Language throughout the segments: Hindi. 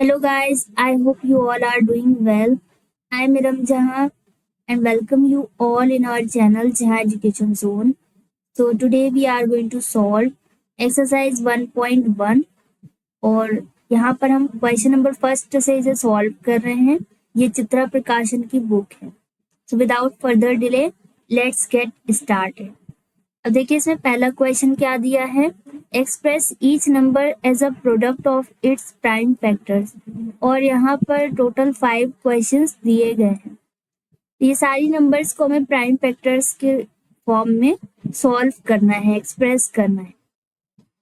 Hello guys, I hope you all are doing well. I am Iram Jahan and welcome you all in our channel Jahan Education Zone. So today we are going to solve exercise 1.1 और यहाँ पर हम क्वेश्चन नंबर फर्स्ट से इसे सॉल्व कर रहे हैं। ये चित्रा प्रकाशन की बुक है। So without further delay, let's get started. अब देखिए इसमें पहला क्वेश्चन क्या दिया है, express each number as a product of its prime factors. और यहाँ पर टोटल 5 क्वेश्चंस दिए गए हैं। ये सारी नंबर्स को हमें प्राइम फैक्टर्स के फॉर्म में सॉल्व करना है, एक्सप्रेस करना है।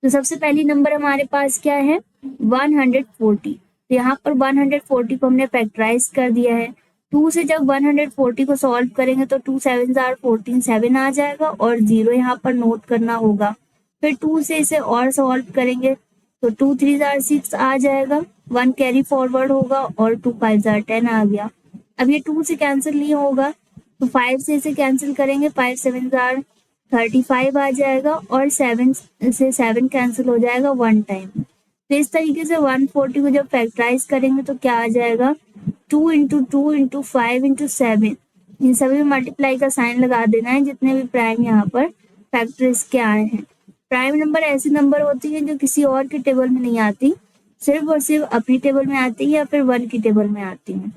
तो सबसे पहली नंबर हमारे पास क्या है, 140। तो यहाँ पर 140 को हमने फैक्टराइज कर दिया है। 2 से जब 140 को सॉल्व करेंगे तो 2 7 आर 14, 7 आ जाएगा और 0 यहाँ पर नोट करना होगा। फिर 2 से इसे और सॉल्व करेंगे तो 2 3 आर 6 आ जाएगा, 1 कैरी फॉरवर्ड होगा और 2 5 आर 10 आ गया। अब ये 2 से कैंसिल नहीं होगा तो 5 से इसे कैंसिल करेंगे, 5 7 आर 35 आ जाएगा और 7 से 7 कैंसिल हो जाएगा 1 टाइम। तो इस तरीके से 140 को जब फैक्टराइज करेंगे तो क्या आ जाएगा, 2 इंटू 2 इंटू 5 इंटू 7। इन सभी में मल्टीप्लाई का साइन लगा देना है जितने भी प्राइम यहाँ पर फैक्टर्स के आए हैं। प्राइम नंबर ऐसी नंबर होती है जो किसी और की टेबल में नहीं आती, सिर्फ और सिर्फ अपनी टेबल में आती है या फिर 1 की टेबल में आती है।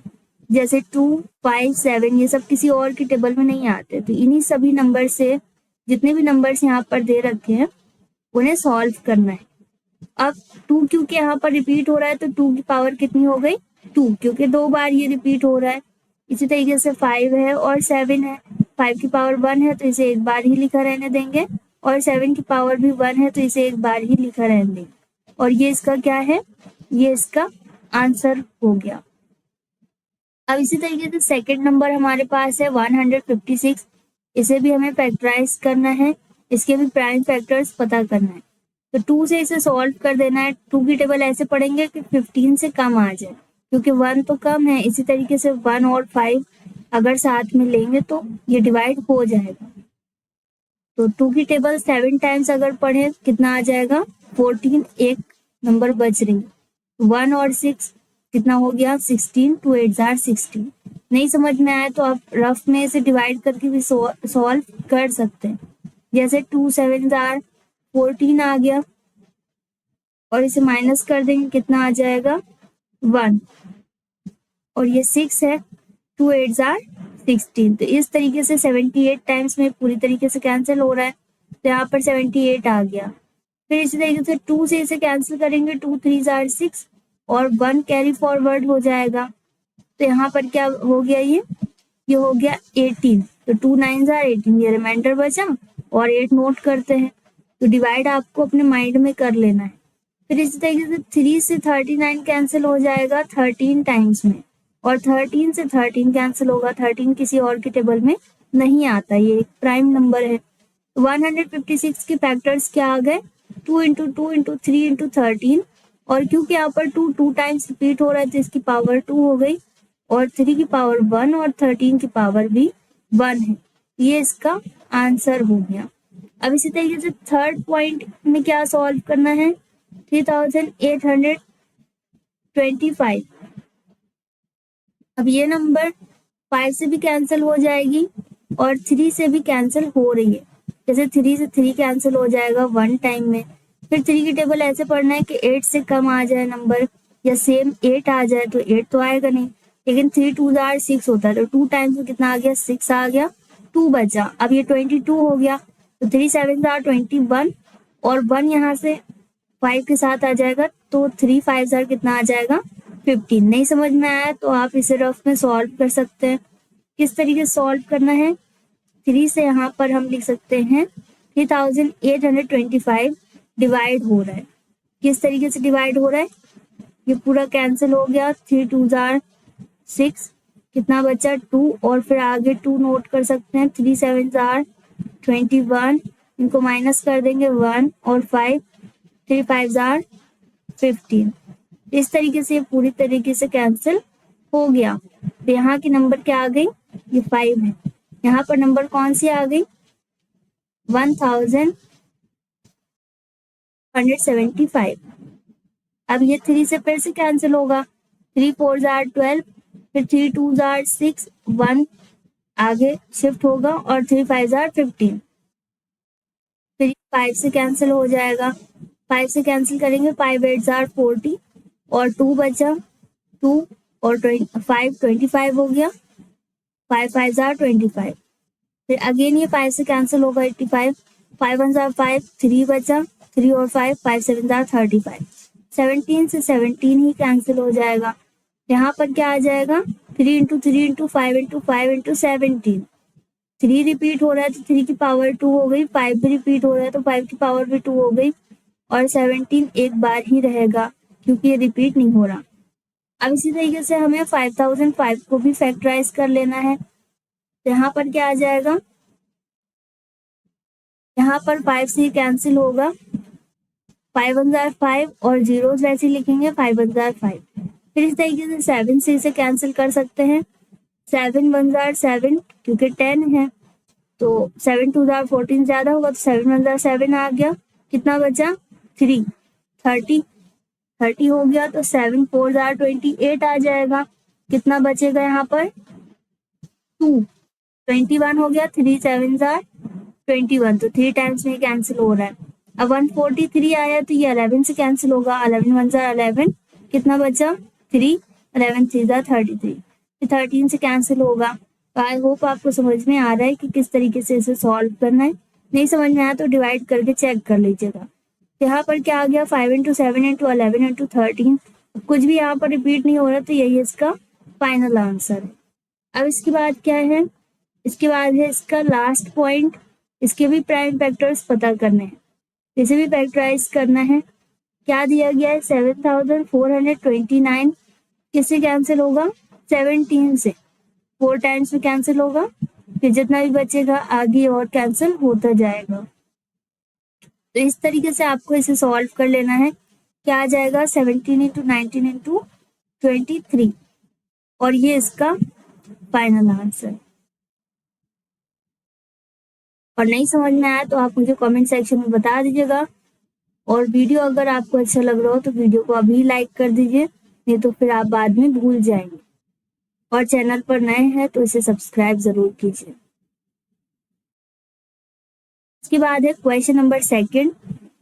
जैसे 2 5 7 ये सब किसी और की टेबल में नहीं आते। तो इन्हीं सभी नंबर से जितने भी नंबर्स यहाँ पर दे रखे हैं उन्हें सॉल्व करना है। अब 2 क्योंकि यहाँ पर रिपीट हो रहा है तो 2 की पावर कितनी हो गई, 2, क्योंकि 2 बार ये रिपीट हो रहा है। इसी तरीके से 5 है और 7 है, 5 की पावर 1 है तो इसे एक बार ही लिखा रहने देंगे और 7 की पावर भी 1 है तो इसे एक बार ही लिखा रहने देंगे। और ये इसका क्या है, ये इसका आंसर हो गया। अब इसी तरीके से सेकेंड नंबर हमारे पास है 156। इसे भी हमें फैक्टराइज करना है, इसके भी प्राइम फैक्टर्स पता करना है। तो 2 से इसे सॉल्व कर देना है। 2 की टेबल ऐसे पढ़ेंगे कि 15 से कम आ जाए, क्योंकि 1 तो कम है। इसी तरीके से 1 और 5 अगर साथ में लेंगे तो ये डिवाइड हो जाएगा। तो 2 की टेबल 7 टाइम्स अगर पढ़े कितना आ जाएगा, 14, एक नंबर बच रही। 1 और 6 कितना हो गया, 16, 2 8 आर 16। नहीं समझ में आया तो आप रफ में इसे डिवाइड करके भी सॉल्व कर सकते हैं। जैसे 2 7 आर 14 आ गया और इसे माइनस कर देंगे, कितना आ जाएगा 1, और ये 6 है, 2 8 आर 16। तो इस तरीके से 78 टाइम्स में पूरी तरीके से कैंसिल हो रहा है, तो यहाँ पर 78 आ गया। फिर इसी तरीके से 2 से इसे कैंसिल करेंगे, 2 3 आर 6 और 1 कैरी फॉरवर्ड हो जाएगा। तो यहाँ पर क्या हो गया, ये हो गया 18। तो 2 9 आर 18, ये रिमाइंडर बचा और 8 नोट करते हैं। तो डिवाइड आपको अपने माइंड में कर लेना है। फिर इसी तरीके से 3 से 39 कैंसिल हो जाएगा 13 टाइम्स में, और 13 से 13 कैंसिल होगा, 13 किसी और की टेबल में नहीं आता, ये एक प्राइम नंबर है। 156 के फैक्टर्स क्या आ गए, 2 इंटू 2 इंटू 3 इंटू 13। और क्योंकि यहाँ पर 2 2 टाइम्स रिपीट हो रहा है तो इसकी पावर 2 हो गई, और 3 की पावर 1 और 13 की पावर भी 1 है। ये इसका आंसर हो गया। अब इसी तरीके से थर्ड पॉइंट में क्या सॉल्व करना है, 3825। अब ये नंबर 5 से भी कैंसिल हो जाएगी और 3 से भी कैंसिल हो रही है। जैसे 3 से 3 कैंसिल हो जाएगा 1 टाइम में। फिर 3 की टेबल ऐसे पढ़ना है कि 8 से कम आ जाए नंबर, या सेम 8 आ जाए। तो 8 तो आएगा नहीं, लेकिन 3 2 आर 6 होता है, तो 2 टाइम्स में कितना आ गया, 6 आ गया, 2 बचा। अब ये 22 हो गया, तो 3 7 आर 21 और 1 यहाँ से 5 के साथ आ जाएगा, तो 3 5 आर कितना आ जाएगा, 15। नहीं समझ में आया तो आप इसे रफ में सॉल्व कर सकते हैं। किस तरीके से सॉल्व करना है, 3 से यहाँ पर हम लिख सकते हैं 3825 डिवाइड हो रहा है। किस तरीके से डिवाइड हो रहा है, ये पूरा कैंसिल हो गया, 3 2 आर 6, कितना बचा 2, और फिर आगे 2 नोट कर सकते हैं, 3 7 आर 21, इनको माइनस कर देंगे 1 और 5, 3 5 आर 15। इस तरीके से पूरी तरीके से कैंसिल हो गया। तो यहाँ की नंबर क्या आ गई, ये 5 है। यहाँ पर नंबर कौन सी आ गई, 1175। अब ये 3 से फिर से कैंसिल होगा, 3 4 जार 12, फिर 3 2 जार 6, 1 आगे शिफ्ट होगा और 3 5 जार 15, फिर 5 से कैंसिल हो जाएगा, 5 से कैंसिल करेंगे, 5 8 जार 40 और 2 बचा, 2 और 5 25 हो गया, 5 5 जार 25, फिर अगेन ये 5 से कैंसिल होगा 85, 5 1 जार 5, 3 बचा, 3 और 5 5 7 जार 35, 17 से 17 ही कैंसिल हो जाएगा। यहाँ पर क्या आ जाएगा, 3 into 3 into 5 into 5 into 17, 3 repeat हो रहा है तो 3 की पावर 2 हो गई, 5 भी रिपीट हो रहा है तो 5 की पावर भी 2 हो गई, और 17 एक बार ही रहेगा क्योंकि ये रिपीट नहीं हो रहा। अब इसी तरीके से हमें 5005 को भी फैक्टराइज कर लेना है। यहाँ पर क्या आ जाएगा, यहाँ पर 5 से कैंसिल होगा, 5 1 जार 5 और जीरो वैसे लिखेंगे 5 1 जार 5, फिर इस तरीके से 7 से इसे कैंसिल कर सकते हैं, 7 1 जार 7 क्योंकि 10 है तो 7 2 जार 14 ज्यादा होगा तो 7 1 जार 7 आ गया, कितना बचा 3, 30 हो गया तो 7 4 जार 28 आ जाएगा, कितना बचेगा यहाँ पर 2, 21 हो गया, 3 7 जार 21 तो 3 टाइम्स में कैंसिल हो रहा है। अब 143 आया तो ये 11 से कैंसिल होगा, 11 1 जार 11, कितना बचा 3, 11 3 जार 33, फिर 13 से कैंसिल होगा। तो आई होप आपको समझ में आ रहा है कि किस तरीके से इसे सॉल्व करना है। नहीं समझ में आया तो डिवाइड करके चेक कर लीजिएगा। यहाँ पर क्या आ गया 5 इंटू 7 इंटू 11 इंटू 13, कुछ भी यहाँ पर रिपीट नहीं हो रहा तो यही इसका फाइनल आंसर है। अब इसके बाद क्या है, इसके बाद है इसका लास्ट पॉइंट, इसके भी प्राइम फैक्टर्स पता करने हैं, इसे भी फैक्टराइज करना है। क्या दिया गया है 7429, किससे कैंसिल होगा 17 से, 4 टाइम्स में कैंसिल होगा, फिर जितना भी बचेगा आगे और कैंसिल होता जाएगा। तो इस तरीके से आपको इसे सॉल्व कर लेना है। क्या आ जाएगा 17 इंटू 19 इंटू 23, और ये इसका फाइनल आंसर। और नहीं समझ में आया तो आप मुझे कमेंट सेक्शन में बता दीजिएगा, और वीडियो अगर आपको अच्छा लग रहा हो तो वीडियो को अभी लाइक कर दीजिए, नहीं तो फिर आप बाद में भूल जाएंगे। और चैनल पर नए हैं तो इसे सब्सक्राइब जरूर कीजिए। इसके बाद है question number 2,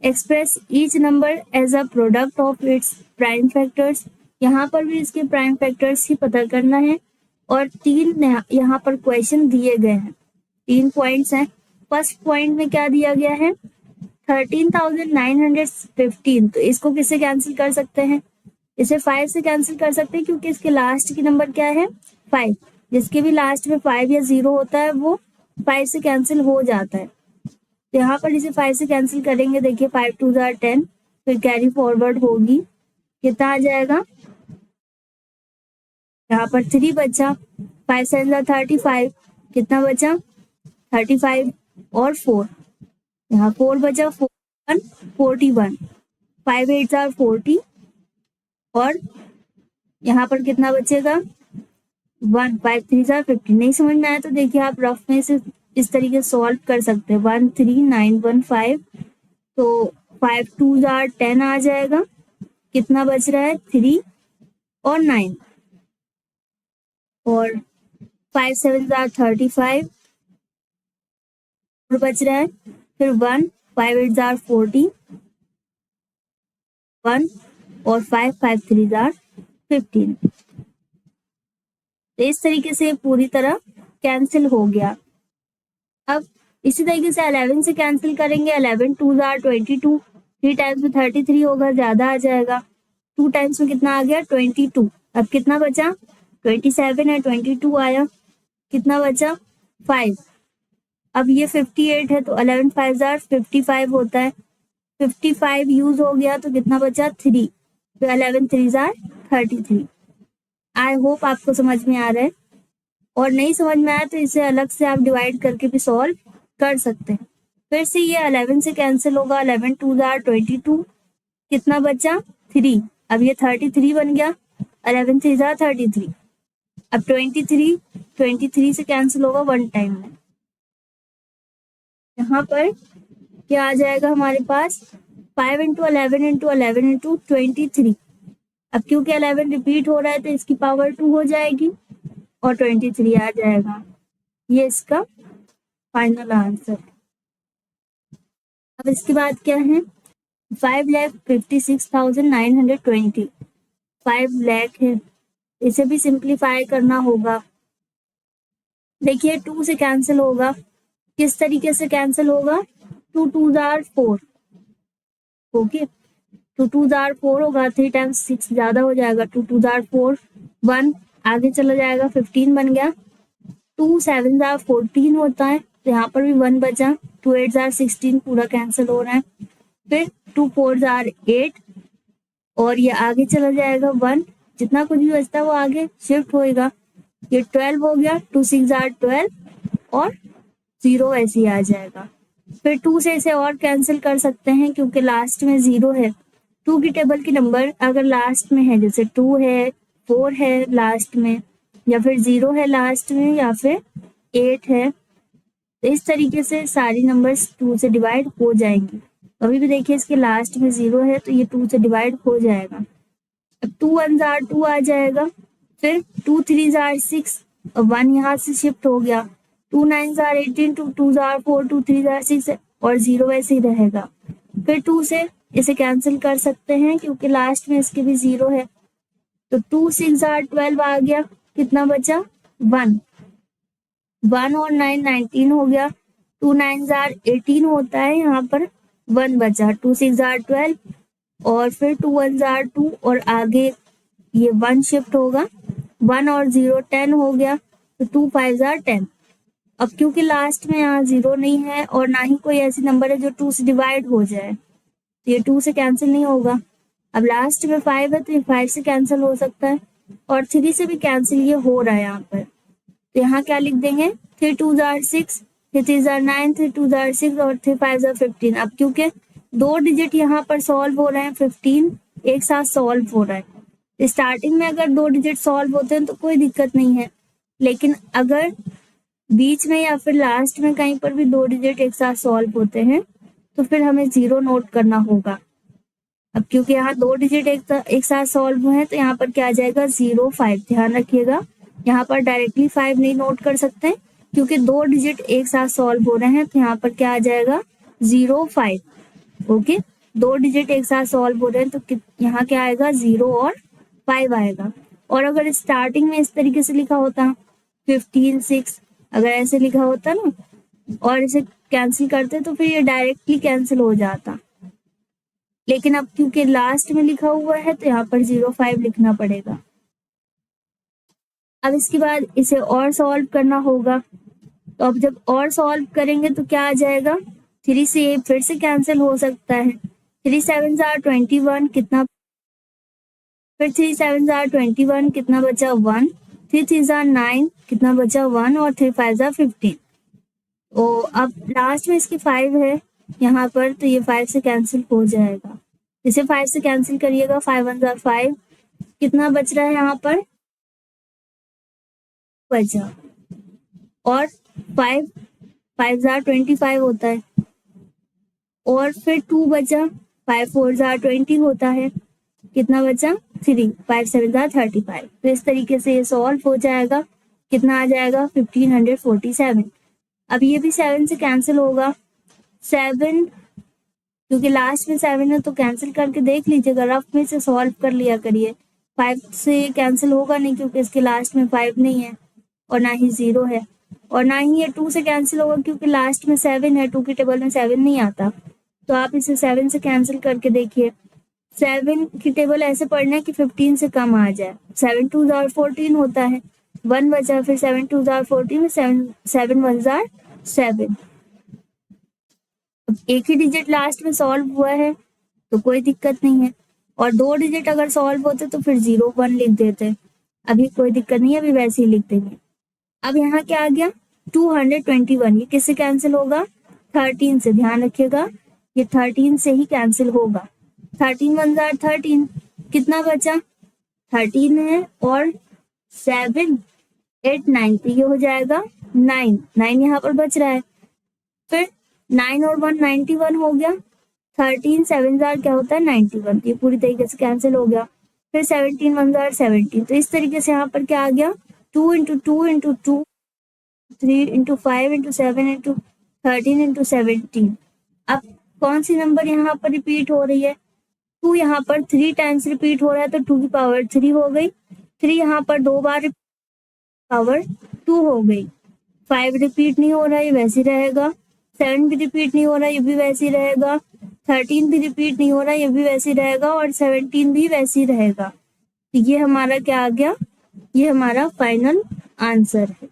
express each number as a product of its prime factors. यहाँ पर भी इसके प्राइम फैक्टर्स ही पता करना है, और 3 यहाँ पर क्वेश्चन दिए गए हैं, 3 पॉइंट्स हैं। फर्स्ट पॉइंट में क्या दिया गया है 13,915, तो इसको किससे कैंसिल कर सकते हैं, इसे 5 से कैंसिल कर सकते हैं क्योंकि इसके लास्ट की नंबर क्या है 5, जिसके भी लास्ट में 5 या 0 होता है वो 5 से कैंसिल हो जाता है। तो यहाँ पर इसे 5 से कैंसिल करेंगे, देखिए 5 2 जार 10, फिर कैरी फॉरवर्ड होगी, कितना आ जाएगा, यहाँ पर 3 बचा, 5 7 जार 35, कितना बचा 35 और 4, यहाँ 4 बचा, 4 1 41, 5 8 जार 40, और यहाँ पर कितना बचेगा 1 5 3 जार 50। नहीं समझ में आया तो देखिए आप रफ में से इस तरीके से सॉल्व कर सकते हैं, 13915, तो 5 2 जार 10 आ जाएगा, कितना बच रहा है 3 और 9, और 5 7 जार 35 और बच रहा है, फिर 1 5 8 जार 40, 1 और 5 5 3 जार 15। तो इस तरीके से पूरी तरह कैंसिल हो गया। अब इसी तरीके से 11 से कैंसिल करेंगे, 11 2 जार 22, 3 टाइम्स में 33 होगा, ज्यादा आ जाएगा, 2 टाइम्स में कितना आ गया 22, अब कितना बचा 27 है, 22 आया, कितना बचा 5, अब ये 58 है तो 11 5 जार 55 होता है, 55 यूज हो गया तो कितना बचा 3, तो 11 3 जार 33। आई होप आपको समझ में आ रहा है, और नहीं समझ में आया तो इसे अलग से आप डिवाइड करके भी सॉल्व कर सकते हैं। फिर से ये 11 से कैंसिल होगा, 11 2 जार 22, कितना बचा 3, अब ये 33 बन गया, 11 3 जार 33, अब 23 से कैंसिल होगा 1 टाइम में, यहाँ पर क्या आ जाएगा हमारे पास 5 इंटू 11 इंटू 11 इंटू 23। अब क्योंकि 11 रिपीट हो रहा है तो इसकी पावर 2 हो जाएगी और 23 आ जाएगा। ये इसका फाइनल आंसर। अब इसके बाद क्या है, 5,56,920। 5 लाख है, इसे भी सिंप्लीफाई करना होगा। देखिए 2 से कैंसिल होगा, किस तरीके से कैंसिल होगा, 2 2 जार 4। ओके, 2 2 जार 4 होगा, 3 टाइम्स 6 ज्यादा हो जाएगा, 2 2 जार 4, 1 आगे चला जाएगा, 15 बन गया। 2 7 जार 14 होता है तो यहाँ पर भी 1 बचा। 2 8 जार 16 पूरा कैंसिल हो रहा है। फिर 2 4 जार 8 और ये आगे चला जाएगा 1, जितना कुछ भी बचता है वो आगे शिफ्ट होएगा। ये 12 हो गया, 2 6 जार 12 और 0 ऐसे ही आ जाएगा। फिर 2 से इसे और कैंसिल कर सकते हैं क्योंकि लास्ट में 0 है। 2 की टेबल की नंबर अगर लास्ट में है, जैसे 2 है, 4 है लास्ट में, या फिर 0 है लास्ट में, या फिर 8 है, तो इस तरीके से सारी नंबर्स 2 से डिवाइड हो जाएंगी। अभी भी देखिए इसके लास्ट में 0 है तो ये 2 से डिवाइड हो जाएगा। अब 2 1 जार 2 आ जाएगा। फिर 2 3 जार 6 और 1 यहाँ से शिफ्ट हो गया। 2 9 जार 18, 2 2 जार 4, 2 3 जार 6 और 0 ऐसे ही रहेगा। फिर 2 से इसे कैंसिल कर सकते हैं क्योंकि लास्ट में इसके भी 0 है। तो 2 6 जार 12 आ गया, कितना बचा, 1। 1 और 9 19 हो गया। 2 9 जार 18 होता है, यहाँ पर 1 बचा। 2 6 जार 12 और फिर 2 1 जार 2 और आगे ये 1 शिफ्ट होगा। 1 और 0 10 हो गया, तो 2 5 जार 10। अब क्योंकि लास्ट में यहाँ 0 नहीं है और ना ही कोई ऐसी नंबर है जो 2 से डिवाइड हो जाए, तो ये 2 से कैंसिल नहीं होगा। अब लास्ट में 5 है तो ये 5 से कैंसिल हो सकता है और 3 से भी कैंसिल ये हो रहा है यहाँ पर। तो यहाँ क्या लिख देंगे, 3 2 जार 6, 3 3 जार 9, 3 2 जार 6 और 3 5 जार 15। अब क्योंकि 2 डिजिट यहाँ पर सॉल्व हो रहे हैं, 15 एक साथ सॉल्व हो रहा है। स्टार्टिंग में अगर 2 डिजिट सॉल्व होते हैं तो कोई दिक्कत नहीं है, लेकिन अगर बीच में या फिर लास्ट में कहीं पर भी 2 डिजिट एक साथ सॉल्व होते हैं तो फिर हमें 0 नोट करना होगा। अब क्योंकि यहाँ 2 डिजिट एक साथ सॉल्व हुए हैं तो यहाँ पर क्या आ जाएगा, 0 5। ध्यान रखिएगा, यहाँ पर डायरेक्टली 5 नहीं नोट कर सकते क्योंकि 2 डिजिट एक साथ सॉल्व हो रहे हैं, तो यहाँ पर क्या आ जाएगा, 0 5। ओके, 2 डिजिट एक साथ सॉल्व हो रहे हैं तो यहाँ क्या आएगा, 0 और 5 आएगा। और अगर स्टार्टिंग में इस तरीके से लिखा होता 15 6, अगर ऐसे लिखा होता ना और इसे कैंसिल करते तो फिर ये डायरेक्टली कैंसिल हो जाता, लेकिन अब क्योंकि लास्ट में लिखा हुआ है तो यहाँ पर 0 5 लिखना पड़ेगा। अब इसके बाद इसे और सॉल्व करना होगा, तो अब जब और सॉल्व करेंगे तो क्या आ जाएगा, 3 से ये फिर से कैंसिल हो सकता है। 3 7 जार 21, कितना, फिर 3 7 जार 21, कितना बचा, 1। 3 3 जार 9, कितना बचा, 1 और 3 5 जार 15। तो अब लास्ट में इसकी 5 है यहाँ पर, तो ये 5 से कैंसिल हो जाएगा। इसे 5 से कैंसिल करिएगा, 5 1 जार 5, कितना बच रहा है यहाँ पर, बचा। और 5 5 जार 25 होता है और फिर 2 बचा। 5 4 जार 20 होता है, कितना बचा, 3। 5 7 जार 35। तो इस तरीके से ये सॉल्व हो जाएगा। कितना आ जाएगा, 1547। अब ये भी 7 से कैंसिल होगा। 7 क्योंकि लास्ट में 7 है तो कैंसिल करके देख लीजिएगा, रफ में से सॉल्व कर लिया करिए। 5 से कैंसिल होगा नहीं क्योंकि इसके लास्ट में 5 नहीं है और ना ही 0 है, और ना ही ये 2 से कैंसिल होगा क्योंकि लास्ट में 7 है, 2 की टेबल में 7 नहीं आता। तो आप इसे 7 से कैंसिल करके देखिए। 7 की टेबल ऐसे पढ़ना है कि 15 से कम आ जाए। 7 2 जार 14 होता है, 1 बचा। फिर 7 2 जार 14 में 7 1 जार 7। एक ही डिजिट लास्ट में सॉल्व हुआ है तो कोई दिक्कत नहीं है, और 2 डिजिट अगर सॉल्व होते तो फिर 0 1 लिख देते। अभी कोई दिक्कत नहीं है, अभी वैसे ही लिख देंगे। अब यहाँ क्या आ गया, 221। ये किससे कैंसिल होगा, 13 से। ध्यान रखिएगा, ये 13 से ही कैंसिल होगा। 13 1 जार 13, कितना बचा, 13 है और 7 8 9, तो ये हो जाएगा 9 9 यहाँ पर बच रहा है। फिर 9 और 1 91 हो गया। 13 7 जार क्या होता है 91, ये पूरी तरीके से कैंसिल हो गया। फिर 17 1 जार 17, तो इस तरीके से यहाँ पर क्या आ गया 2 × 2 × 2 3 × 5 × 7 × 13 × 17। अब कौन सी नंबर यहाँ पर रिपीट हो रही है, 2 यहाँ पर 3 टाइम्स रिपीट हो रहा है तो 2 की पावर 3 हो गई। 3 यहाँ पर 2 बार पावर 2 हो गई। 5 रिपीट नहीं हो रहा है, ये वैसे रहेगा। 7 भी रिपीट नहीं हो रहा है, ये भी वैसे रहेगा। 13 भी रिपीट नहीं हो रहा है, ये भी वैसे रहेगा। और 17 भी वैसे ही रहेगा। तो ये हमारा क्या आ गया, ये हमारा फाइनल आंसर है।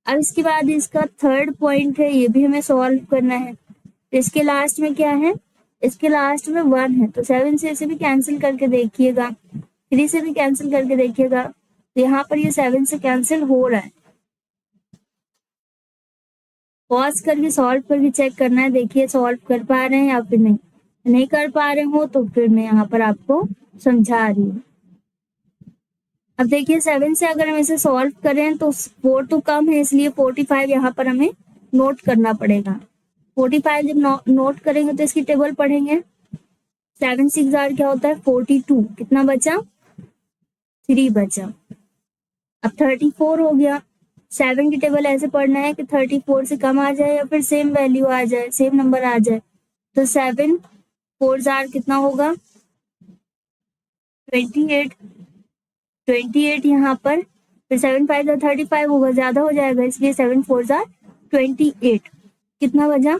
अब इसके बाद इसका थर्ड पॉइंट है, ये भी हमें सॉल्व करना है। तो इसके लास्ट में क्या है, इसके लास्ट में 1 है, तो 7 से इसे भी कैंसिल करके देखिएगा, 3 से भी कैंसिल करके देखिएगा। तो यहाँ पर ये 7 से कैंसिल हो रहा है। पॉज करके सॉल्व करके चेक करना है, देखिए सॉल्व कर पा रहे हैं या फिर नहीं कर पा रहे हो तो फिर मैं यहाँ पर आपको समझा रही हूँ। अब देखिए 7 से अगर हम इसे सॉल्व करें तो 4 तो कम है, इसलिए 45 यहाँ पर हमें नोट करना पड़ेगा। 45 जब नोट करेंगे तो इसकी टेबल पढ़ेंगे। 7 6 जार क्या होता है 42, कितना बचा 3 बचा। अब 34 हो गया। 7 की टेबल ऐसे पढ़ना है कि 34 से कम आ जाए या फिर सेम वैल्यू आ जाए, सेम नंबर आ जाए। तो 7 4 जार कितना होगा 28, 28 यहाँ पर। फिर 7 5 जार 35 होगा, ज्यादा हो जाएगा, इसलिए 7 4 जार 28। कितना बचा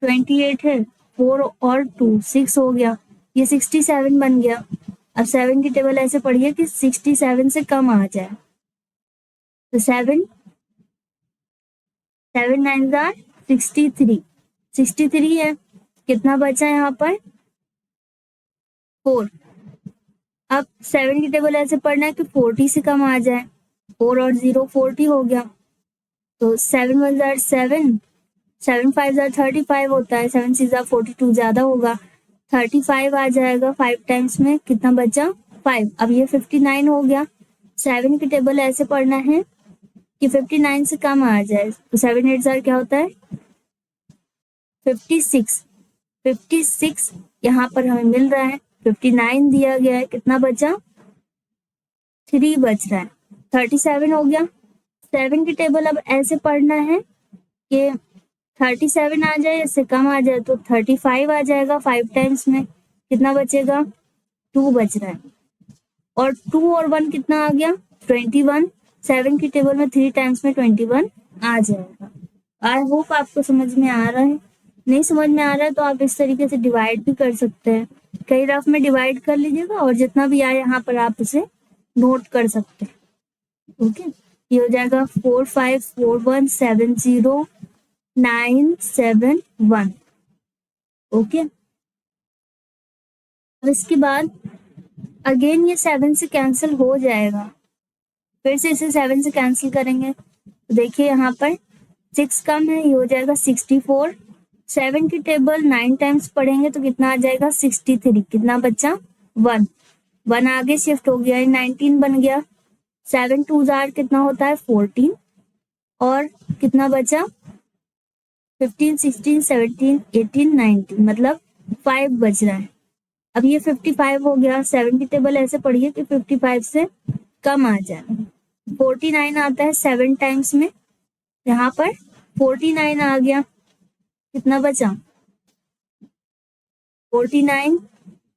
28 है, 4 और 2 6 हो गया, ये 67 बन गया। अब 7 की टेबल ऐसे पढ़िए कि 67 से कम आ जाए। तो 7 9 जार 63, 63 है, कितना बचा यहाँ पर 4। अब 7 की टेबल ऐसे पढ़ना है कि 40 से कम आ जाए, 4 और 0 40 हो गया। तो 7 1 जार 7, 7 5 जार 35 होता है, 7 6 जार 42 ज्यादा होगा, 35 आ जाएगा 5 टाइम्स में, कितना बचा 5। अब ये 59 हो गया। 7 की टेबल ऐसे पढ़ना है कि 59 से कम आ जाए, तो 7 8 जार क्या होता है 56, 56 यहाँ पर हमें मिल रहा है, 59 दिया गया है, कितना बचा 3 बच रहा है, 37 हो गया। 7 की टेबल अब ऐसे पढ़ना है कि 37 आ जाए, इससे कम आ जाए तो 35 आ जाएगा 5 टाइम्स में, कितना बचेगा 2 बच रहा है। और 2 और 1 कितना आ गया 21। 7 की टेबल में 3 टाइम्स में 21 आ जाएगा। आई होप आपको समझ में आ रहा है। नहीं समझ में आ रहा है तो आप इस तरीके से डिवाइड भी कर सकते हैं, कई रफ में डिवाइड कर लीजिएगा और जितना भी आए यहाँ पर आप इसे नोट कर सकते हैं। ओके, ये हो जाएगा 4 5 4 1 7 0 9 7 1। ओके, अब इसके बाद अगेन ये 7 से कैंसिल हो जाएगा, फिर से इसे 7 से कैंसिल करेंगे तो देखिए यहाँ पर 6 कम है, ये हो जाएगा 64। 7 की टेबल 9 टाइम्स पढ़ेंगे तो कितना आ जाएगा 63, कितना बचा 1, 1 आगे शिफ्ट हो गया, 19 बन गया। 7 2 जार कितना होता है 14, और कितना बचा 15 16 17 18 19, मतलब 5 बच रहा है। अब ये 55 हो गया। 7 की टेबल ऐसे पढ़िए कि 55 से कम आ जाए। 49 आता है 7 टाइम्स में, यहाँ पर 49 आ गया, कितना बचा 49,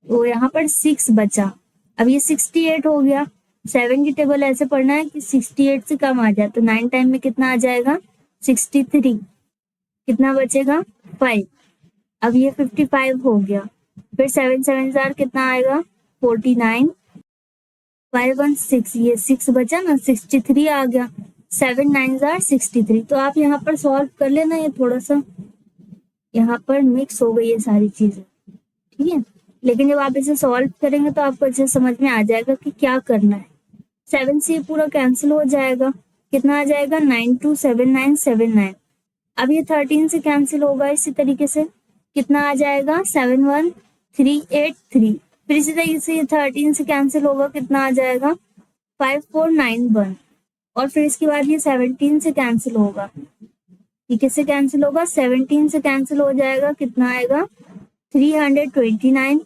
तो यहाँ पर 6 बचा। अब ये 68 हो गया। 7 की टेबल ऐसे पढ़ना है कि 68 से कम आ जाए, तो 9 टाइम में कितना आ जाएगा 63, कितना बचेगा 5। अब ये 55 हो गया। फिर 7 7 जार कितना आएगा 49, 5 1 6, ये 6 बचा ना 63 आ गया। 7 9 जार 63। तो आप यहाँ पर सॉल्व कर लेना, ये थोड़ा सा यहाँ पर मिक्स हो गई ये सारी चीजें, ठीक है। लेकिन जब आप इसे सॉल्व करेंगे तो आपको अच्छे समझ में आ जाएगा कि क्या करना है। 7 से पूरा कैंसिल हो जाएगा, कितना आ जाएगा 9 2 7 9 7 9। अब ये 13 से कैंसिल होगा इसी तरीके से, कितना आ जाएगा 7 1 3 8 3। फिर इसी तरीके से ये 13 से कैंसिल होगा, कितना आ जाएगा 5 4 9 1। और फिर इसके बाद ये 17 से कैंसिल होगा, ये किससे कैंसिल होगा 17 से कैंसिल हो जाएगा, कितना आएगा 329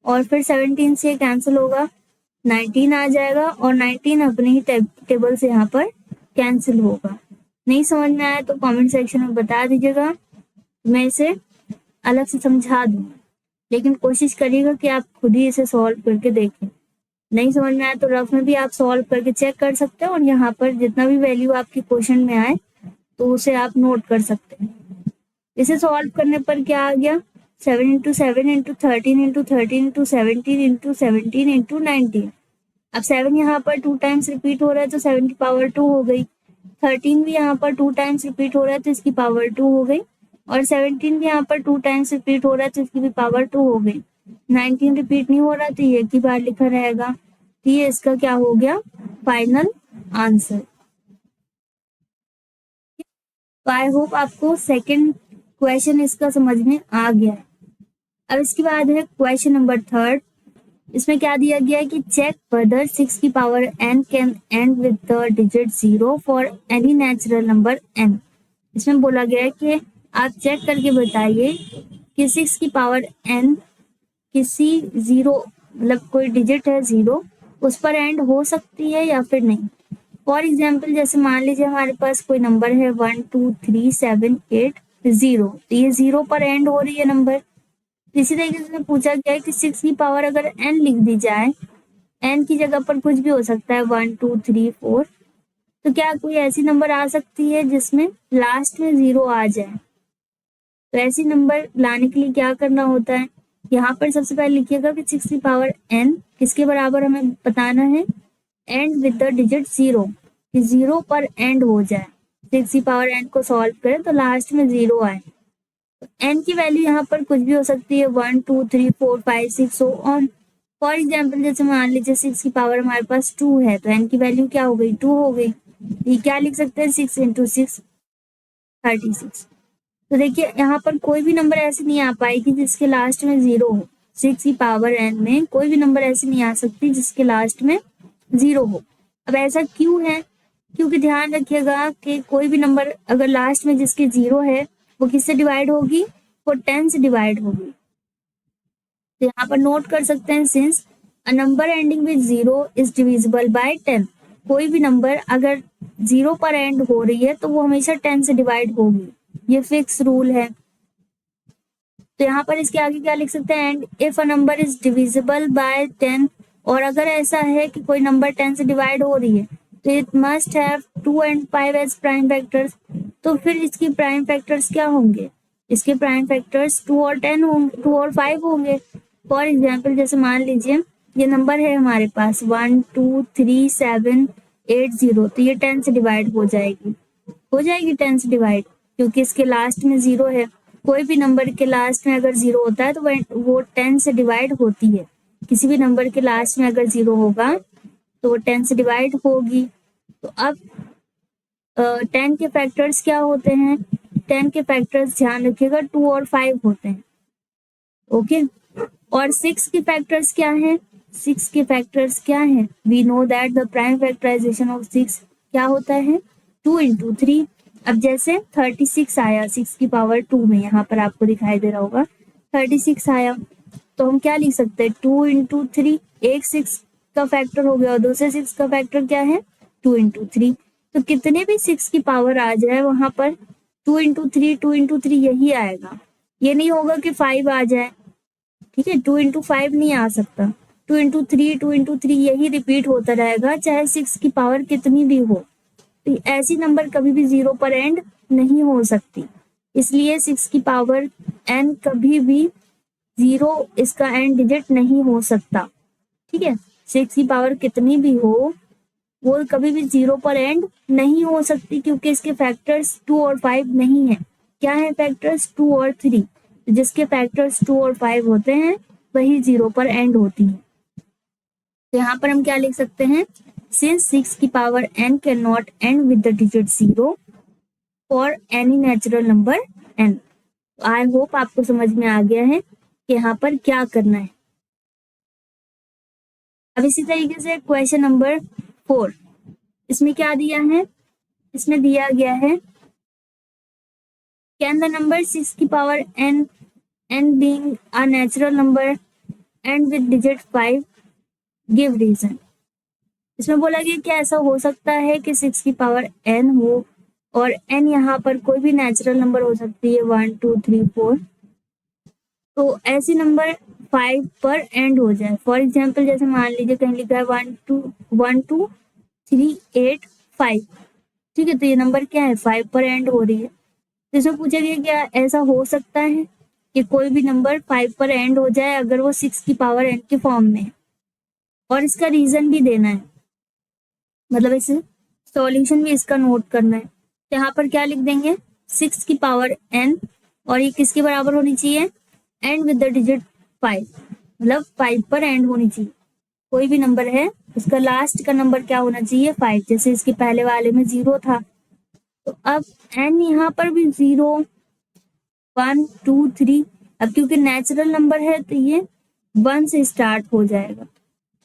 और फिर 17 से कैंसिल होगा, 19 आ जाएगा और 19 अपने ही टेबल से यहाँ पर कैंसिल होगा। नहीं समझ में आया तो कमेंट सेक्शन में बता दीजिएगा, मैं इसे अलग से समझा दूंगी, लेकिन कोशिश करिएगा कि आप खुद ही इसे सॉल्व करके देखें। नहीं समझ में आया तो रफ में भी आप सॉल्व करके चेक कर सकते हैं और यहाँ पर जितना भी वैल्यू आपके क्वेश्चन में आए तो उसे आप नोट कर सकते हैं। इसे सॉल्व करने पर क्या आ गया, 7 into 7 into 13 into 13 into 17 into 17 into 19। अब 7 यहाँ पर 2 टाइम्स रिपीट हो रहा है तो 7 की पावर 2 हो गई, 13 भी यहाँ पर 2 टाइम्स रिपीट हो रहा है तो इसकी पावर 2 हो गई, और 17 भी यहाँ पर 2 टाइम्स रिपीट हो रहा है तो इसकी भी पावर 2 हो गई। 19 रिपीट नहीं हो रहा तो ये की बार लिखा रहेगा, तो ये इसका क्या हो गया, फाइनल आंसर। तो आई होप आपको सेकंड क्वेश्चन इसका समझ में आ गया है। अब इसके बाद है क्वेश्चन नंबर 3। इसमें क्या दिया गया है कि चेक वेदर 6 की power n can and with the digit 0 for any natural number n। इसमें बोला गया है कि आप चेक करके बताइए कि 6 की पावर n किसी 0 मतलब कोई डिजिट है 0 उस पर एंड हो सकती है या फिर नहीं। फॉर एग्जाम्पल जैसे मान लीजिए हमारे पास कोई नंबर है 1 2 3 7 8 0, तो ये 0 पर एंड हो रही है नंबर। इसी तरीके से पूछा गया है कि 6 की पावर अगर n लिख दी जाए, n की जगह पर कुछ भी हो सकता है 1 2 3 4, तो क्या कोई ऐसी नंबर आ सकती है जिसमें लास्ट में 0 आ जाए। तो ऐसी नंबर लाने के लिए क्या करना होता है, यहाँ पर सबसे पहले लिखिएगा कि 6 की पावर n किसके बराबर हमें बताना है, एंड विद द डिजिट 0, कि 0 पर एंड हो जाए। 6 की पावर n को सॉल्व करें तो लास्ट में 0 आए। n की वैल्यू यहाँ पर कुछ भी हो सकती है 1 2 3 4 5 6 सो ऑन। फॉर एग्जाम्पल जैसे मान लीजिए 6 की पावर हमारे पास 2 है तो n की वैल्यू क्या हो गई, 2 हो गई। ये क्या लिख सकते हैं, 6 इंटू 6 36। तो देखिए यहाँ पर कोई भी नंबर ऐसे नहीं आ पाएगी जिसके लास्ट में 0 हो। 6 की पावर n में कोई भी नंबर ऐसी नहीं आ सकती जिसके लास्ट में 0 हो। अब ऐसा क्यों है, क्योंकि ध्यान रखिएगा कि कोई भी नंबर अगर लास्ट में जिसके 0 है वो किससे डिवाइड होगी, वो 10 से डिवाइड होगी। तो यहाँ पर नोट कर सकते हैं, since a number ending with 0 is divisible by 10। कोई भी नंबर अगर 0 पर एंड हो रही है तो वो हमेशा 10 से डिवाइड होगी, ये फिक्स रूल है। तो यहाँ पर इसके आगे क्या लिख सकते हैं, and if a number is divisible by 10, और अगर ऐसा है कि कोई नंबर 10 से डिवाइड हो रही है तो it must have 2 and 5 as prime factors. तो फिर इसकी प्राइम फैक्टर्स क्या होंगे, इसके प्राइम फैक्टर्स 2 और 10 होंगे, 2 और 5 होंगे। फॉर एग्जाम्पल जैसे मान लीजिए ये नंबर है हमारे पास 1 2 3 7 8 0, तो ये 10 से डिवाइड हो जाएगी, 10 से डिवाइड, क्योंकि इसके लास्ट में 0 है। कोई भी नंबर के लास्ट में अगर 0 होता है तो वो 10 से डिवाइड होती है। किसी भी नंबर के लास्ट में अगर 0 होगा तो वो 10 से डिवाइड होगी। तो अब 10 के फैक्टर्स क्या होते हैं, 10 के फैक्टर्स ध्यान रखिएगा 2 और 5 होते हैं। ओके, और 6 के फैक्टर्स क्या हैं, 6 के फैक्टर्स क्या हैं, we know that the prime factorisation of 6 क्या होता है, 2 इंटू 3। अब जैसे 36 आया 6 की पावर 2 में, यहाँ पर आपको दिखाई दे रहा होगा 36 आया, तो हम क्या लिख सकते हैं, 2 इंटू 3। एक 6 का फैक्टर हो गया और दूसरे 6 का फैक्टर क्या है, 2 इंटू 3। तो कितने भी 6 की पावर आ जाए वहां पर 2 इंटू 3 2 इंटू 3 यही आएगा। ये नहीं होगा कि 5 आ जाए, ठीक है, 2 इंटू 5 नहीं आ सकता, 2 इंटू 3 2 इंटू 3 यही रिपीट होता रहेगा चाहे 6 की पावर कितनी भी हो। तो ऐसी नंबर कभी भी 0 पर एंड नहीं हो सकती, इसलिए 6 की पावर n कभी भी 0 इसका एंड डिजिट नहीं हो सकता। ठीक है, 6 की पावर कितनी भी हो वो कभी भी 0 पर एंड नहीं हो सकती, क्योंकि इसके फैक्टर्स 2 और 5 नहीं है। क्या है फैक्टर्स, 2 और 3। जिसके फैक्टर्स 2 और 5 होते हैं वही 0 पर एंड होती है। तो यहाँ पर हम क्या लिख सकते हैं, सिंस 6 की power n can not and with the digit 0 for any natural number n। I hope आपको समझ में आ गया है कि यहाँ पर क्या करना है। अब इसी तरीके से क्वेश्चन नंबर 4, इसमें क्या दिया है, इसमें दिया गया है कैन द नंबर 6 की power n n being a natural number and with digit 5, give reason। इसमें बोला गया क्या ऐसा हो सकता है कि 6 की पावर n हो और n यहाँ पर कोई भी नेचुरल नंबर हो सकती है 1 2 3 4, तो ऐसी नंबर 5 पर एंड हो जाए। फॉर एग्जाम्पल जैसे मान लीजिए कहीं लिखा है 1 2 1 2 3 8 5, ठीक है, तो ये नंबर क्या है 5 पर एंड हो रही है। तो इसमें पूछा गया क्या ऐसा हो सकता है कि कोई भी नंबर 5 पर एंड हो जाए अगर वो 6 की पावर n के फॉर्म में है, और इसका रीजन भी देना है, मतलब इस सॉल्यूशन भी इसका नोट करना है। तो यहाँ पर क्या लिख देंगे 6 की पावर n, और ये किसके बराबर होनी चाहिए, एंड विद द डिजिट 5, मतलब 5 पर एंड होनी चाहिए। कोई भी नंबर है उसका लास्ट का नंबर क्या होना चाहिए 5, जैसे इसके पहले वाले में 0 था, तो अब n यहाँ पर भी 0 1 2 3, अब क्योंकि नेचुरल नंबर है तो ये 1 से स्टार्ट हो जाएगा।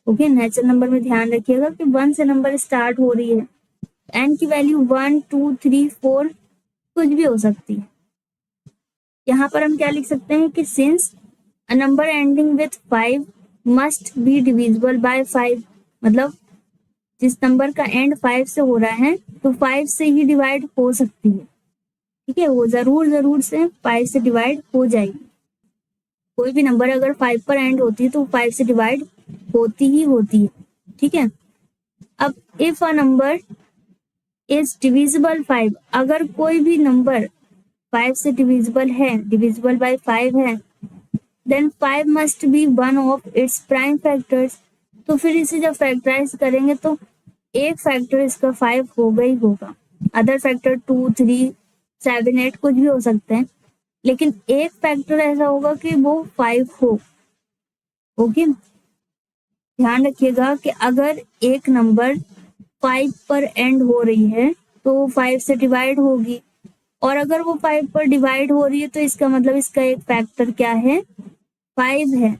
ओके, नेचुरल नंबर में ध्यान रखिएगा कि 1 से नंबर स्टार्ट हो रही है, n की वैल्यू 1 2 3 4 कुछ भी हो सकती है। यहाँ पर हम क्या लिख सकते हैं कि since a number ending with 5 must be divisible by 5, मतलब जिस नंबर का एंड 5 से हो रहा है तो 5 से ही डिवाइड हो सकती है, ठीक है, वो जरूर से 5 से डिवाइड हो जाएगी। कोई भी नंबर अगर 5 पर एंड होती है तो 5 से डिवाइड होती ही होती है, ठीक है। अब if a number is divisible 5, अगर कोई भी नंबर 5 से डिविजिबल है, डिविजिबल बाय 5 है, then 5 must be one of its prime factors, तो फिर इसे जब फैक्टराइज करेंगे तो एक फैक्टर इसका 5 होगा ही होगा। अदर फैक्टर 2 3 7 8 कुछ भी हो सकते हैं, लेकिन एक फैक्टर ऐसा होगा कि वो 5 हो। ओके, ध्यान रखिएगा कि अगर एक नंबर 5 पर एंड हो रही है तो 5 से डिवाइड होगी, और अगर वो 5 पर डिवाइड हो रही है तो इसका मतलब इसका एक फैक्टर क्या है 5 है।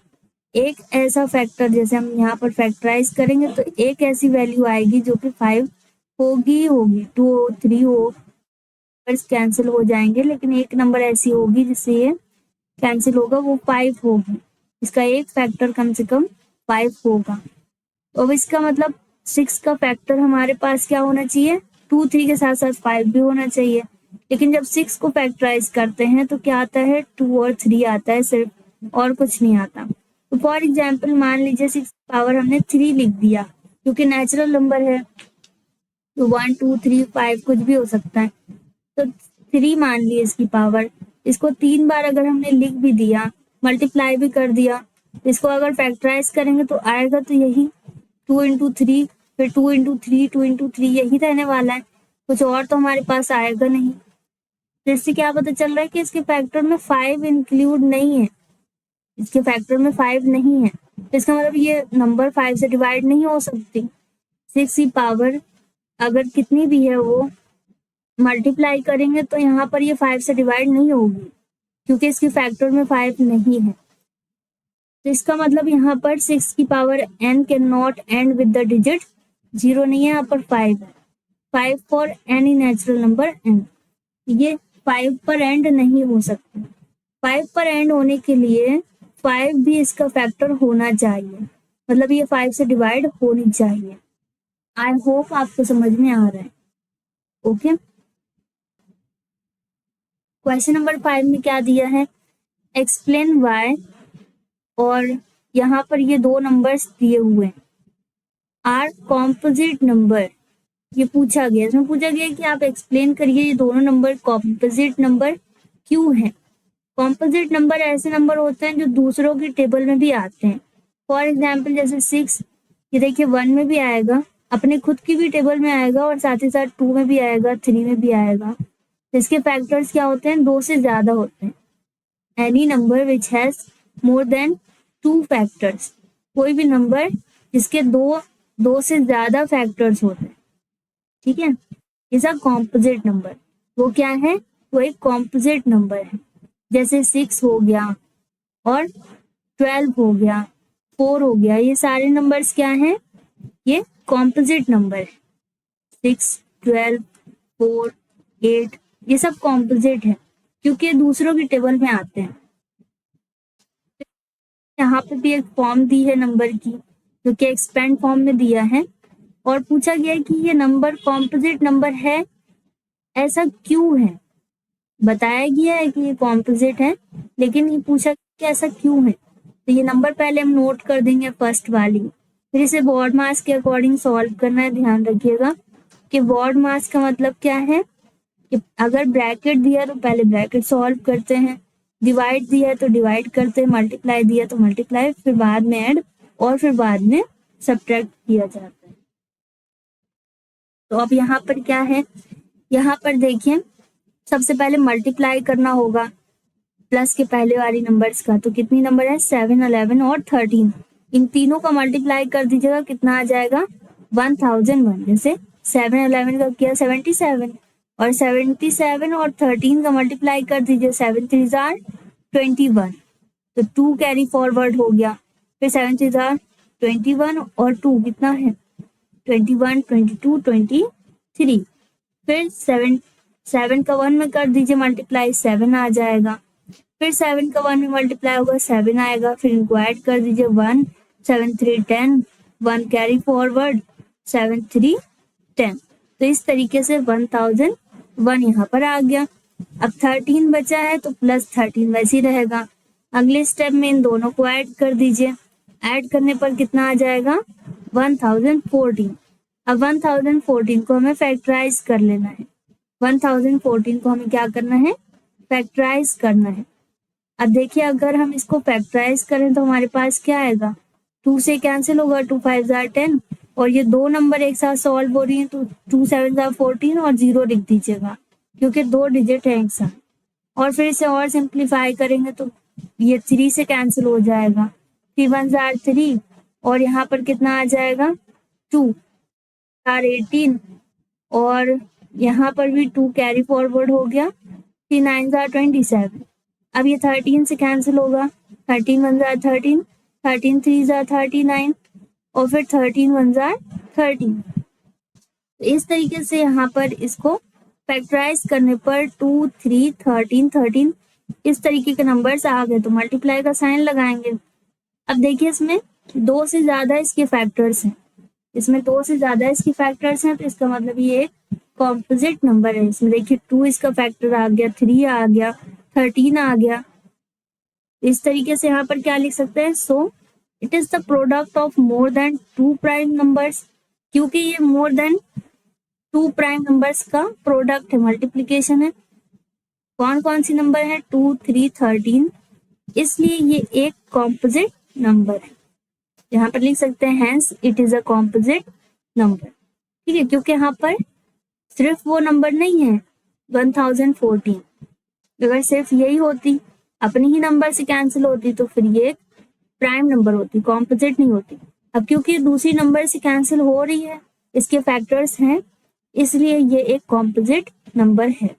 एक ऐसा फैक्टर जैसे हम यहाँ पर फैक्टराइज करेंगे तो एक ऐसी वैल्यू आएगी जो कि 5 होगी, 2 हो 3 हो कैंसिल हो जाएंगे, लेकिन एक नंबर ऐसी होगी जिससे ये कैंसिल होगा, वो 5 होगी, इसका एक फैक्टर कम से कम 5 होगा। तो अब इसका मतलब 6 का फैक्टर हमारे पास क्या होना चाहिए 2 3 के साथ साथ 5 भी होना चाहिए, लेकिन जब 6 को फैक्टराइज करते हैं तो क्या आता है 2 और 3 आता है सिर्फ, और कुछ नहीं आता। तो फॉर एग्जाम्पल मान लीजिए 6 पावर हमने 3 लिख दिया क्योंकि नेचुरल नंबर है, तो 1 2 3 5 कुछ भी हो सकता है, तो 3 मान लिए इसकी पावर, इसको 3 बार अगर हमने लिख भी दिया, मल्टीप्लाई भी कर दिया, इसको अगर फैक्टराइज करेंगे तो आएगा तो यही 2 इंटू 3, फिर 2 इंटू 3 2 इंटू 3 यही रहने वाला है, कुछ और तो हमारे पास आएगा नहीं। तो इससे क्या पता चल रहा है कि इसके फैक्टर में 5 इंक्लूड नहीं है, इसके फैक्टर में 5 नहीं है, तो इसका मतलब ये नंबर 5 से डिवाइड नहीं हो सकती। 6 की पावर अगर कितनी भी है वो मल्टीप्लाई करेंगे तो यहाँ पर ये 5 से डिवाइड नहीं होगी क्योंकि इसके फैक्टर में 5 नहीं है। तो इसका मतलब यहाँ पर 6 की power n can not and with the digit 0 नहीं है, यहाँ पर 5 है, 5 for any natural number n, ये 5 पर एंड नहीं हो सकता। 5 पर एंड होने के लिए 5 भी इसका फैक्टर होना चाहिए, मतलब ये 5 से डिवाइड होनी चाहिए। आई होप आपको समझ में आ रहा है। ओके, क्वेश्चन नंबर 5 में क्या दिया है, एक्सप्लेन वाई, और यहाँ पर ये दो नंबर्स दिए हुए हैं आर कॉम्पोजिट नंबर, ये पूछा गया, इसमें पूछा गया कि आप एक्सप्लेन करिए ये दोनों नंबर कॉम्पोजिट नंबर क्यों है। कॉम्पोजिट नंबर ऐसे नंबर होते हैं जो दूसरों की टेबल में भी आते हैं। फॉर एग्जाम्पल जैसे 6, ये देखिए 1 में भी आएगा, अपने खुद की भी टेबल में आएगा, और साथ ही साथ 2 में भी आएगा, 3 में भी आएगा। इसके फैक्टर्स क्या होते हैं 2 से ज्यादा होते हैं। Any number which has more than 2 factors, कोई भी नंबर जिसके दो से ज्यादा फैक्टर्स होते हैं, ठीक है, इज अ कॉम्पोजिट नंबर। वो क्या है, वो एक कॉम्पोजिट नंबर है। जैसे 6 हो गया और 12 हो गया, 4 हो गया, ये सारे नंबर्स क्या हैं, ये कॉम्पोजिट नंबर है। 6 12 4 8 ये सब कॉम्पोजिट है क्योंकि दूसरों की टेबल में आते हैं। यहाँ पे भी एक फॉर्म दी है नंबर की, जो कि एक्सपेंड फॉर्म में दिया है, और पूछा गया है कि ये नंबर कॉम्पोजिट नंबर है, ऐसा क्यों है। बताया गया है कि ये कॉम्पोजिट है, लेकिन ये पूछा कि ऐसा क्यों है। तो ये नंबर पहले हम नोट कर देंगे फर्स्ट वाली, फिर इसे बॉड मास के अकॉर्डिंग सॉल्व करना है। ध्यान रखिएगा कि बॉड मास का मतलब क्या है कि अगर ब्रैकेट दिया तो पहले ब्रैकेट सॉल्व करते हैं, डिवाइड दिया है तो डिवाइड करते हैं, मल्टीप्लाई दिया तो मल्टीप्लाई, फिर बाद में ऐड और फिर बाद में सब्ट्रैक्ट किया जाता है। तो अब यहाँ पर क्या है, यहाँ पर देखिए सबसे पहले मल्टीप्लाई करना होगा प्लस के पहले वाली नंबर्स का। तो कितनी नंबर है, 7, 11 और 13। इन तीनों का मल्टीप्लाई कर दीजिएगा, कितना आ जाएगा 1001। जैसे 7, 11 का किया 77, और 77 और 13 का मल्टीप्लाई कर दीजिए, 7 3 जार 21, तो 2 कैरी फॉरवर्ड हो गया। फिर 7 3 जार 21 और 2 कितना है 21, 22, 23। फिर 7 का 1 में कर दीजिए मल्टीप्लाई, 7 आ जाएगा। फिर 7 का 1 में मल्टीप्लाई होगा, 7 आएगा। फिर इनको ऐड कर दीजिए, 1 7 3 10, 1 कैरी फॉरवर्ड, 7 3 10। तो इस तरीके से 1001 यहाँ पर आ गया। अब 13 बचा है तो प्लस 13 वैसे ही रहेगा। अगले स्टेप में इन दोनों को ऐड कर दीजिए, ऐड करने पर कितना आ जाएगा 1014। अब 1014 को हमें फैक्टराइज कर लेना है। 1014 को हमें क्या करना है, फैक्टराइज करना है। अब देखिए अगर हम इसको फैक्टराइज करें तो हमारे पास क्या आएगा, 2 से कैंसिल होगा, 2 5 जार 10, और ये दो नंबर एक साथ सॉल्व हो रही है तो 2 7 जार 14 और 0 लिख दीजिएगा, क्योंकि 2 डिजिट है एक साथ। और फिर इसे और सिंप्लीफाई करेंगे तो ये 3 से कैंसिल हो जाएगा, 3 1 जार 3, और यहाँ पर कितना आ जाएगा 2 जार 18, और यहाँ पर भी 2 कैरी फॉरवर्ड हो गया, 3 9 जार 27। अब ये 13 से कैंसिल होगा, 13 1 जार 13, 13 3 जार 39, और फिर 13 1 जार 13। तो इस तरीके से यहाँ पर इसको फैक्टराइज करने पर 2 3 13 13 इस तरीके के नंबर्स आ गए, तो मल्टीप्लाई का साइन लगाएंगे। अब देखिए इसमें 2 से ज्यादा इसके फैक्टर्स हैं, इसमें 2 से ज्यादा इसके फैक्टर्स हैं, तो इसका मतलब ये कॉम्पोजिट नंबर है। इसमें देखिए 2 इसका फैक्टर आ गया, 3 आ गया, 13 आ गया। इस तरीके से यहाँ पर क्या लिख सकते हैं, so it is the product of more than 2 prime numbers, क्योंकि ये मोर देन 2 प्राइम नंबर्स का प्रोडक्ट है, मल्टीप्लीकेशन है। कौन कौन सी नंबर है, 2 3 13, इसलिए ये एक कॉम्पोजिट नंबर है। यहाँ पर लिख सकते हैं hence it is a composite number. ठीक है, क्योंकि यहाँ पर सिर्फ वो नंबर नहीं है 1014। अगर सिर्फ यही होती, अपने ही नंबर से कैंसिल होती, तो फिर ये प्राइम नंबर होती, कॉम्पोजिट नहीं होती। अब क्योंकि दूसरी नंबर से कैंसिल हो रही है, इसके फैक्टर्स हैं, इसलिए ये एक कॉम्पोजिट नंबर है।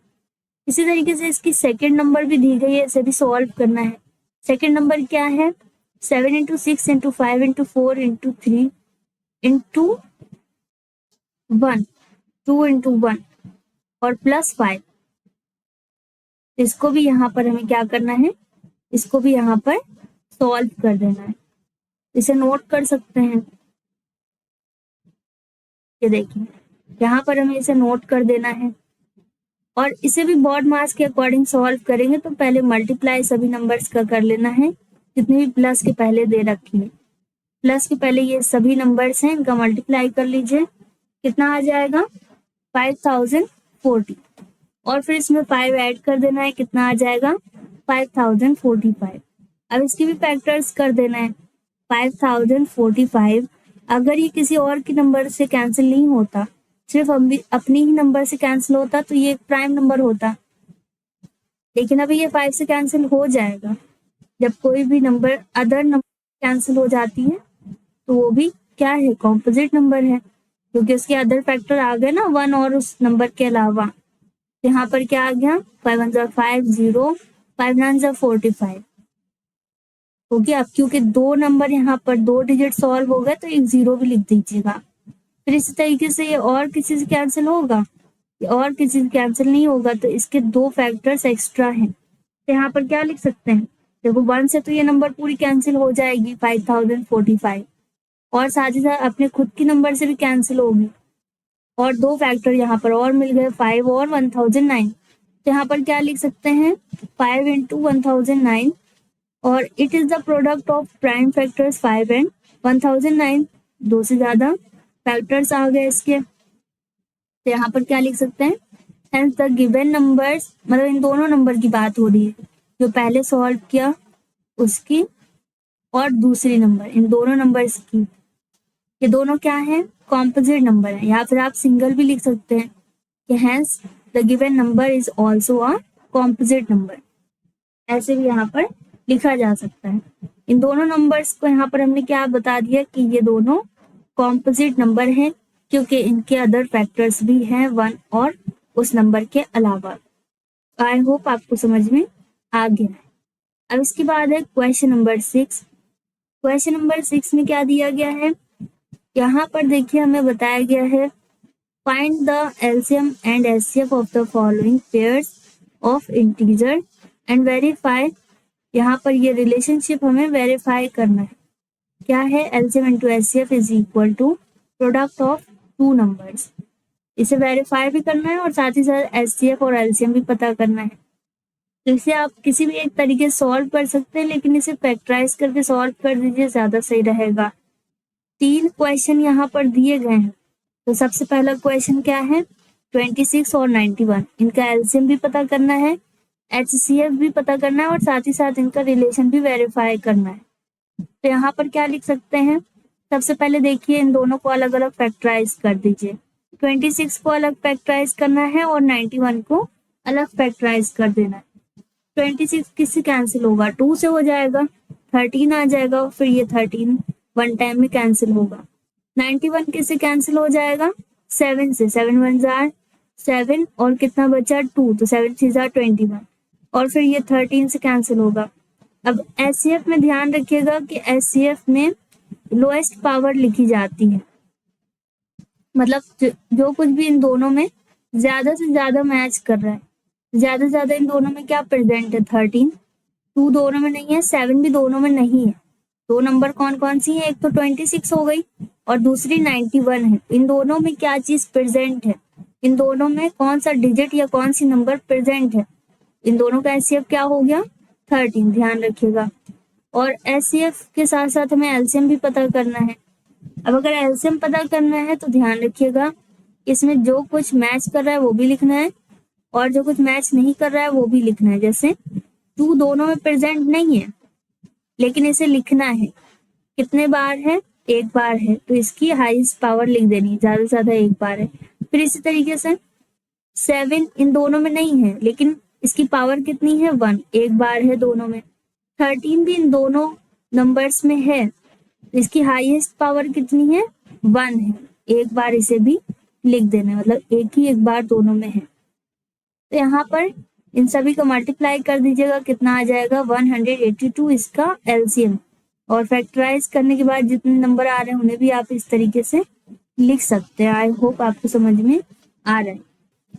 इसी तरीके से इसकी सेकंड नंबर भी दी गई है, इसे भी सॉल्व करना है। सेकंड नंबर क्या है, 7 into 6 into 5 into 4 into 3 into 1, 2 into 1 और प्लस 5। इसको भी यहाँ पर हमें क्या करना है, इसको भी यहाँ पर सॉल्व कर देना है। इसे नोट कर सकते हैं, ये देखिए यहाँ पर हमें इसे नोट कर देना है, और इसे भी बॉड मास के अकॉर्डिंग सॉल्व करेंगे। तो पहले मल्टीप्लाई सभी नंबर्स का कर लेना है, जितने भी प्लस के पहले दे रखी है। प्लस के पहले ये सभी नंबर्स हैं, इनका मल्टीप्लाई कर लीजिए, कितना आ जाएगा 5040, और फिर इसमें 5 ऐड कर देना है, कितना आ जाएगा 5045। अब इसकी भी फैक्टर्स कर देना है, 5045 अगर ये किसी और के नंबर से कैंसिल नहीं होता, सिर्फ अपने ही नंबर से कैंसिल होता, तो ये एक प्राइम नंबर होता। लेकिन अभी ये 5 से कैंसिल हो जाएगा। जब कोई भी नंबर अदर नंबर कैंसिल हो जाती है तो वो भी क्या है, कॉम्पोजिट नंबर है, क्योंकि उसके अदर फैक्टर आ गए ना 1 और उस नंबर के अलावा। यहाँ पर क्या आ गया 5 1 5 0, 5 9 45 हो गया। अब क्योंकि दो नंबर यहाँ पर 2 डिजिट सॉल्व हो गए, तो एक 0 भी लिख दीजिएगा। फिर इसी तरीके से ये और किसी से कैंसिल होगा, और किसी से कैंसिल नहीं होगा, तो इसके 2 फैक्टर्स एक्स्ट्रा हैं, तो यहाँ पर क्या लिख सकते हैं देखो 1 से तो ये नंबर पूरी कैंसिल हो जाएगी 5045, और साथ ही साथ अपने खुद की नंबर से भी कैंसिल होगी, और दो फैक्टर यहाँ पर और मिल गए 5 और 1009। तो यहाँ पर क्या लिख सकते हैं 5 इंटू 1009, और it is the product of prime factors 5 and 1009। दो से ज्यादा फैक्टर्स आ गए इसके, तो यहाँ पर क्या लिख सकते हैं हेंस द गिवन नंबर्स, मतलब इन दोनों नंबर की बात हो रही है, जो पहले सॉल्व किया उसकी और दूसरी नंबर, इन दोनों नंबर्स की, ये दोनों क्या है कॉम्पोजिट नंबर है, या फिर आप सिंगल भी लिख सकते हैं कि hence the given number is also a composite number, ऐसे भी यहाँ पर लिखा जा सकता है। इन दोनों नंबर्स को यहाँ पर हमने क्या बता दिया कि ये दोनों कॉम्पोजिट नंबर हैं, क्योंकि इनके अदर फैक्टर्स भी हैं 1 और उस नंबर के अलावा। आई होप आपको समझ में आ गया है। अब इसके बाद है क्वेश्चन नंबर 6। क्वेश्चन नंबर 6 में क्या दिया गया है, यहाँ पर देखिए हमें बताया गया है find the LCM and HCF of the following pairs of integer and verify. यहाँ पर ये रिलेशनशिप हमें वेरीफाई करना है, क्या है LCM into HCF is equal to product of two numbers. इसे वेरीफाई भी करना है और साथ ही साथ एचसीएफ और एलसीएम भी पता करना है। तो इसे आप किसी भी एक तरीके से सॉल्व कर सकते हैं, लेकिन इसे फैक्टराइज करके सॉल्व कर दीजिए, ज्यादा सही रहेगा। 3 क्वेश्चन यहाँ पर दिए गए हैं। तो सबसे पहला क्वेश्चन क्या है 26 और 91, इनका एलसीएम भी पता करना है, एचसीएफ भी पता करना है, और साथ ही साथ इनका रिलेशन भी वेरीफाई करना है। तो यहाँ पर क्या लिख सकते हैं, सबसे पहले देखिए इन दोनों को अलग अलग फैक्टराइज कर दीजिए। 26 को अलग फैक्टराइज करना है और 91 को अलग फैक्टराइज कर देना है। 26 किससे कैंसिल होगा 2 से हो जाएगा, 13 आ जाएगा, फिर ये 13 वन टाइम में कैंसिल होगा। 91 किससे कैंसिल हो जाएगा 7 से, 7 1 जार 7, और कितना बचा 2, तो 7 3 जार 21, और फिर ये 13 से कैंसिल होगा। अब एचसीएफ में ध्यान रखिएगा कि एचसीएफ में लोएस्ट पावर लिखी जाती है, मतलब जो कुछ भी इन दोनों में ज्यादा से ज्यादा मैच कर रहा है, ज्यादा से ज्यादा इन दोनों में क्या प्रेजेंट है 13, 2 दोनों में नहीं है, 7 भी दोनों में नहीं है। दो नंबर कौन कौन सी है, एक तो 26 हो गई और दूसरी 91 है। इन दोनों में क्या चीज प्रेजेंट है, इन दोनों में कौन सा डिजिट या कौन सी नंबर प्रेजेंट है, इन दोनों का एचसीएफ क्या हो गया 13, ध्यान रखिएगा। और एचसीएफ के साथ साथ हमें एलसीएम भी पता करना है। अब अगर एलसीएम पता करना है तो ध्यान रखिएगा इसमें जो कुछ मैच कर रहा है वो भी लिखना है, और जो कुछ मैच नहीं कर रहा है वो भी लिखना है। जैसे 2 दोनों में प्रेजेंट नहीं है, लेकिन इसे लिखना है, कितने बार है, एक बार है, तो इसकी हाईएस्ट पावर लिख देनी है, ज्यादा से ज्यादा एक बार है। फिर इसी तरीके से 7 इन दोनों में नहीं है, लेकिन इसकी पावर कितनी है 1, एक बार है दोनों में। 13 भी इन दोनों नंबर्स में है, इसकी हाईएस्ट पावर कितनी है 1 है, एक बार इसे भी लिख देना, मतलब एक बार दोनों में है। तो यहाँ पर इन सभी को मल्टीप्लाई कर दीजिएगा, कितना आ जाएगा 182 इसका एलसीएम, और फैक्टराइज करने के बाद जितने नंबर आ रहे हैं उन्हें भी आप इस तरीके से लिख सकते हैं। आई होप आपको समझ में आ रहा है।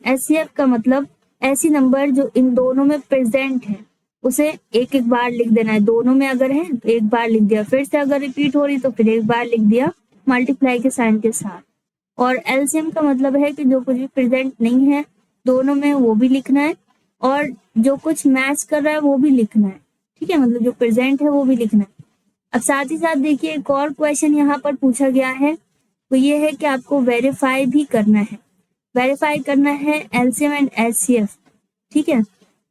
एचसीएफ का मतलब ऐसी नंबर जो इन दोनों में प्रेजेंट है उसे एक एक बार लिख देना है, दोनों में अगर है तो एक बार लिख दिया, फिर से अगर रिपीट हो रही तो फिर एक बार लिख दिया मल्टीप्लाई के साइन के साथ। और एलसीएम का मतलब है कि जो कुछ भी प्रेजेंट नहीं है दोनों में वो भी लिखना है, और जो कुछ मैच कर रहा है वो भी लिखना है, ठीक है, मतलब जो प्रेजेंट है वो भी लिखना है। अब साथ ही साथ देखिए एक और क्वेश्चन यहाँ पर पूछा गया है, तो ये है कि आपको वेरीफाई भी करना है, वेरीफाई करना है एलसीएम एंड एचसीएफ, ठीक है,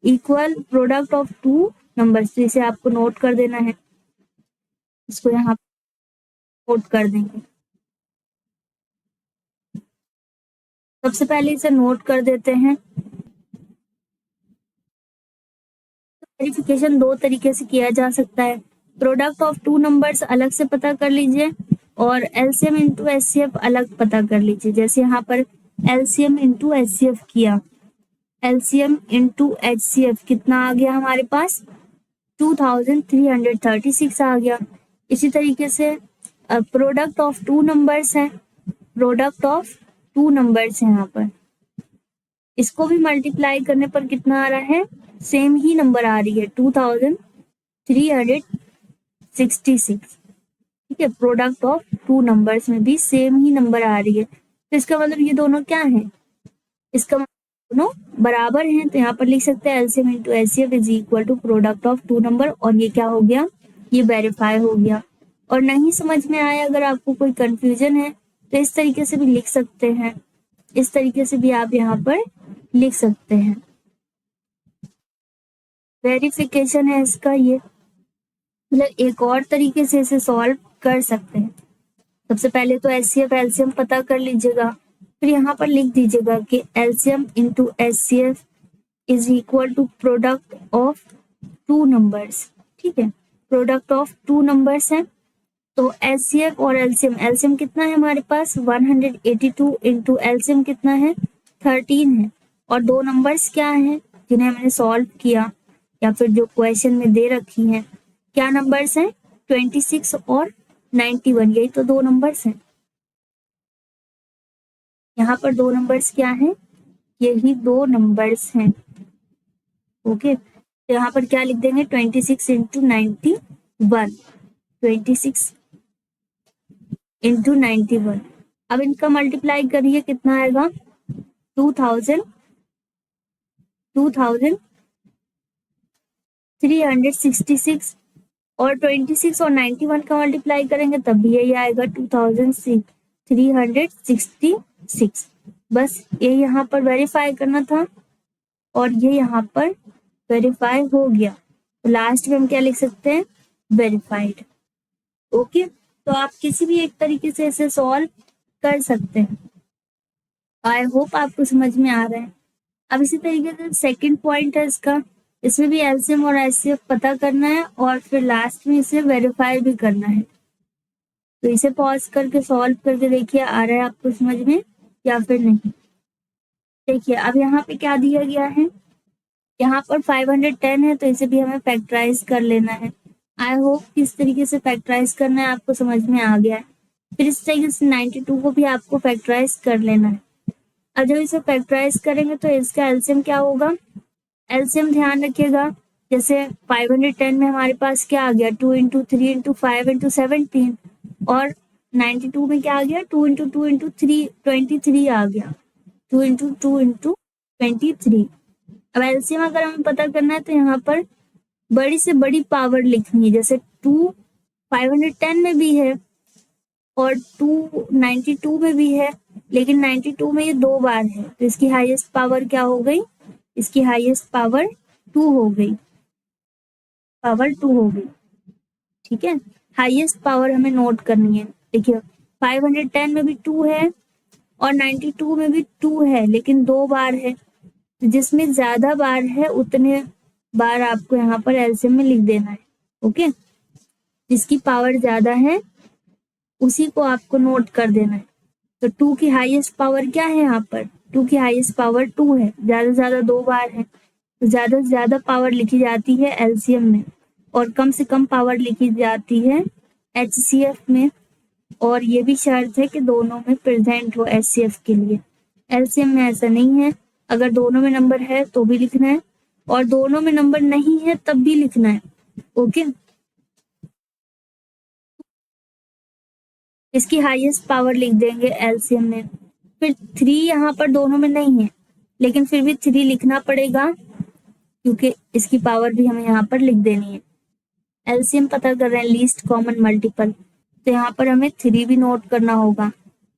equal product of two numbers. तो इसे आपको नोट कर देना है, इसको यहाँ नोट कर देंगे। सबसे पहले इसे नोट कर देते हैं। वेरिफिकेशन दो तरीके से किया जा सकता है, प्रोडक्ट ऑफ टू नंबर्स अलग से पता कर लीजिए और एलसीएम इंटू एचसीएफ अलग पता कर लीजिए। जैसे यहाँ पर एलसीएम इंटू एचसीएफ किया, एलसीएम इंटू एचसीएफ कितना आ गया हमारे पास 2336 आ गया। इसी तरीके से प्रोडक्ट ऑफ टू नंबर्स है, प्रोडक्ट ऑफ टू नंबर्स है यहाँ पर, इसको भी मल्टीप्लाई करने पर कितना आ रहा है, सेम ही नंबर आ रही है 366। ठीक है, प्रोडक्ट ऑफ टू नंबर्स में भी सेम ही नंबर आ रही है, तो इसका मतलब ये दोनों क्या है, इसका मतलब दोनों बराबर हैं। तो यहाँ पर लिख सकते हैं LCM into HCF is equal to product of two number, और ये क्या हो गया, ये वेरीफाई हो गया। और नहीं समझ में आया, अगर आपको कोई कंफ्यूजन है तो इस तरीके से भी लिख सकते हैं, इस तरीके से भी आप यहाँ पर लिख सकते हैं। वेरिफिकेशन है इसका ये, मतलब एक और तरीके से इसे सॉल्व कर सकते हैं। सबसे पहले तो एचसीएफ एलसीएम पता कर लीजिएगा, फिर यहाँ पर लिख दीजिएगा कि LCM into HCF is equal to product of two numbers. ठीक है, प्रोडक्ट ऑफ टू नंबर्स है, तो एचसीएफ और एलसीएम, एलसीएम कितना है हमारे पास 182 इंटू एलसीएम कितना है 13 है, और दो नंबर्स क्या हैं जिन्हें हमने सॉल्व किया या फिर जो क्वेश्चन में दे रखी हैं, क्या नंबर्स हैं 26 और 91, यही तो दो नंबर्स हैं। यहाँ पर दो नंबर्स क्या हैं, यही दो नंबर्स हैं। ओके, तो यहाँ पर क्या लिख देंगे 26 इंटू 91, 26 इंटू 91। अब इनका मल्टीप्लाई करिए, कितना आएगा 2366, और 26 और 91 का मल्टीप्लाई करेंगे तब भी यही आएगा 2366। बस ये यहाँ पर वेरीफाई करना था और ये यहाँ पर वेरीफाई हो गया, तो लास्ट में हम क्या लिख सकते हैं, वेरीफाइड। ओके, तो आप किसी भी एक तरीके से इसे सॉल्व कर सकते हैं। आई होप आपको समझ में आ रहा है। अब इसी तरीके से सेकंड पॉइंट है इसका, इसमें भी एलसीएम और एचसीएफ पता करना है और फिर लास्ट में इसे वेरीफाई भी करना है। तो इसे पॉज करके सॉल्व करके देखिए आ रहा है आपको समझ में या फिर नहीं। देखिए अब यहाँ पे क्या दिया गया है, यहाँ पर 510 है, तो इसे भी हमें फैक्टराइज कर लेना है। आई होप किस तरीके से फैक्टराइज करना है आपको समझ में आ गया है। फिर इस तरीके से 92 को भी आपको फैक्टराइज कर लेना है। अब जब इसे फैक्टराइज करेंगे तो इसका एलसीएम क्या होगा, एलसीएम ध्यान रखिएगा, जैसे 510 में हमारे पास क्या आ गया 2 इंटू 3 इंटू 5 इंटू 17, और 92 में क्या आ गया 2 इंटू 2 इंटू 3 23 आ गया, 2 इंटू 2 इंटू 23। अब एलसीएम अगर हमें पता करना है तो यहाँ पर बड़ी से बड़ी पावर लिखनी है, जैसे 2 510 में भी है और 2 92 में भी है, लेकिन 92 में ये दो बार है, तो इसकी हाईएस्ट पावर क्या हो गई, इसकी हाईएस्ट पावर 2 हो गई, पावर 2 हो गई। ठीक है, हाईएस्ट पावर हमें नोट करनी है। देखिए 510 में भी 2 है और 92 में भी 2 है, लेकिन दो बार है, तो जिसमें ज्यादा बार है उतने बार आपको यहाँ पर एलसीएम में लिख देना है। ओके, जिसकी पावर ज्यादा है उसी को आपको नोट कर देना है। तो 2 की हाईएस्ट पावर क्या है, यहाँ पर 2 की हाईएस्ट पावर 2 है, ज्यादा से ज्यादा दो बार है, तो ज्यादा से ज्यादा पावर लिखी जाती है एलसीएम में और कम से कम पावर लिखी जाती है एचसीएफ में, और ये भी शर्त है कि दोनों में प्रेजेंट हो एचसीएफ के लिए। एलसीएम में ऐसा नहीं है, अगर दोनों में नंबर है तो भी लिखना है और दोनों में नंबर नहीं है तब भी लिखना है। ओके, इसकी हाईएस्ट पावर लिख देंगे एलसीएम में। फिर 3 यहाँ पर दोनों में नहीं है, लेकिन फिर भी 3 लिखना पड़ेगा क्योंकि इसकी पावर भी हमें यहाँ पर लिख देनी है। एलसीएम पता कर रहे हैं, लीस्ट कॉमन मल्टीपल, तो यहाँ पर हमें 3 भी नोट करना होगा।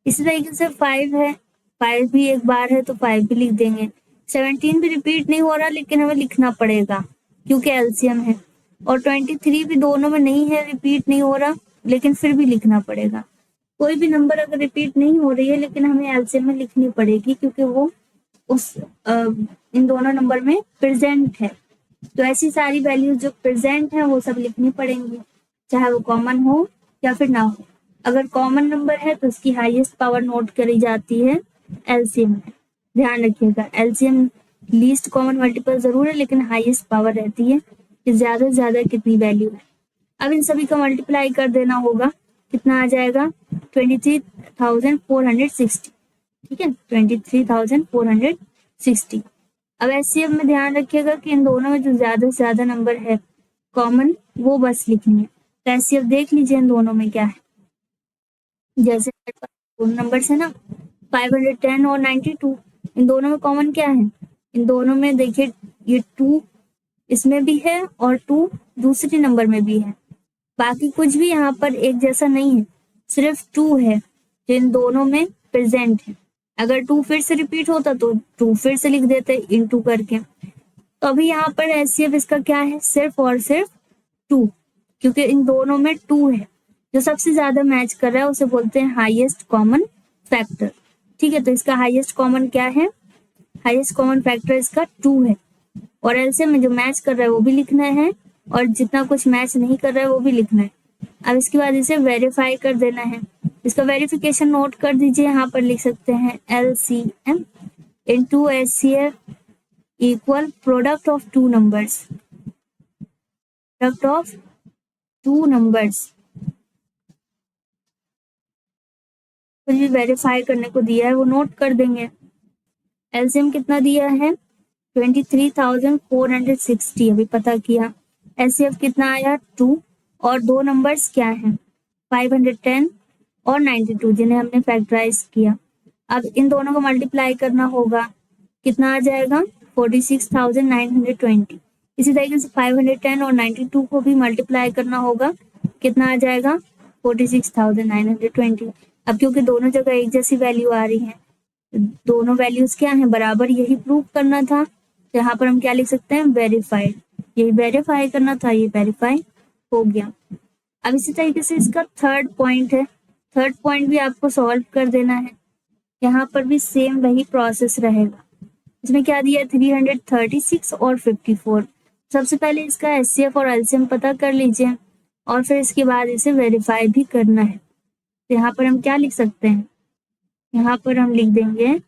इसी तरीके से 5 है, 5 भी एक बार है तो 5 भी लिख देंगे। 17 भी रिपीट नहीं हो रहा लेकिन हमें लिखना पड़ेगा क्योंकि एलसीएम है, और 23 भी दोनों में नहीं है, रिपीट नहीं हो रहा लेकिन फिर भी लिखना पड़ेगा। कोई भी नंबर अगर रिपीट नहीं हो रही है लेकिन हमें एलसीएम में लिखनी पड़ेगी क्योंकि वो उस इन दोनों नंबर में प्रेजेंट है, तो ऐसी सारी वैल्यूज जो प्रेजेंट है वो सब लिखनी पड़ेंगी, चाहे वो कॉमन हो या फिर ना हो। अगर कॉमन नंबर है तो उसकी हाईएस्ट पावर नोट करी जाती है एलसीएम में। ध्यान रखिएगा, एलसीएम लीस्ट कॉमन मल्टीपल जरूर है लेकिन हाईएस्ट पावर रहती है कि ज्यादा से ज्यादा कितनी वैल्यू है। अब इन सभी का मल्टीप्लाई कर देना होगा, कितना आ जाएगा 23,460। ठीक है, 23,460। अब एचसीएफ में ध्यान रखिएगा कि इन दोनों में जो ज्यादा से ज्यादा नंबर है कॉमन वो बस लिखनी है। तो ऐसे अब देख लीजिए इन दोनों में क्या है। जैसे मेरे पास दोनों नंबर्स है ना, 510 और 92, इन दोनों में कॉमन क्या है? इन दोनों में देखिए ये 2 इसमें भी है और 2 दूसरे नंबर में भी है। बाकी कुछ भी यहाँ पर एक जैसा नहीं है, सिर्फ 2 है जो इन दोनों में प्रेजेंट है। अगर 2 फिर से रिपीट होता तो 2 फिर से लिख देते इनटू करके। तो अभी यहाँ पर एचसीएफ इसका क्या है? सिर्फ और सिर्फ 2, क्योंकि इन दोनों में 2 है। जो सबसे ज्यादा मैच कर रहा है उसे बोलते हैं हाईएस्ट कॉमन फैक्टर। ठीक है, तो इसका हाईएस्ट कॉमन क्या है? हाईएस्ट कॉमन फैक्टर इसका 2 है। और एलसीएम में जो मैच कर रहा है वो भी लिखना है और जितना कुछ मैच नहीं कर रहा है वो भी लिखना है। अब इसके बाद इसे वेरीफाई कर देना है। इसका वेरिफिकेशन नोट कर दीजिए, यहाँ पर लिख सकते हैं LCM into HCF equal product of two numbers. Product of two numbers कुछ भी वेरीफाई करने को दिया है वो नोट कर देंगे। एलसीएम कितना दिया है? 23,460 अभी पता किया। एचसीएफ कितना आया? 2। और दो नंबर्स क्या हैं? 510 और 92 जिन्हें हमने फैक्टराइज किया। अब इन दोनों को मल्टीप्लाई करना होगा, कितना आ जाएगा? 46,920। इसी तरीके से 510 और 92 को भी मल्टीप्लाई करना होगा, कितना आ जाएगा? 46,920। अब क्योंकि दोनों जगह एक जैसी वैल्यू आ रही है, दोनों वैल्यूज क्या हैं? बराबर, यही प्रूव करना था। तो यहाँ पर हम क्या लिख सकते हैं? वेरीफाइड। यही वेरीफाई करना था, ये वेरीफाई हो गया। अब इसी तरीके से इसका थर्ड पॉइंट है, थर्ड पॉइंट भी आपको सॉल्व कर देना है। यहाँ पर भी सेम वही प्रोसेस रहेगा। इसमें क्या दिया? 336 और 54। सबसे पहले इसका एचसीएफ और एलसीएम पता कर लीजिए और फिर इसके बाद इसे वेरीफाई भी करना है। तो यहाँ पर हम क्या लिख सकते हैं? यहाँ पर हम लिख देंगे,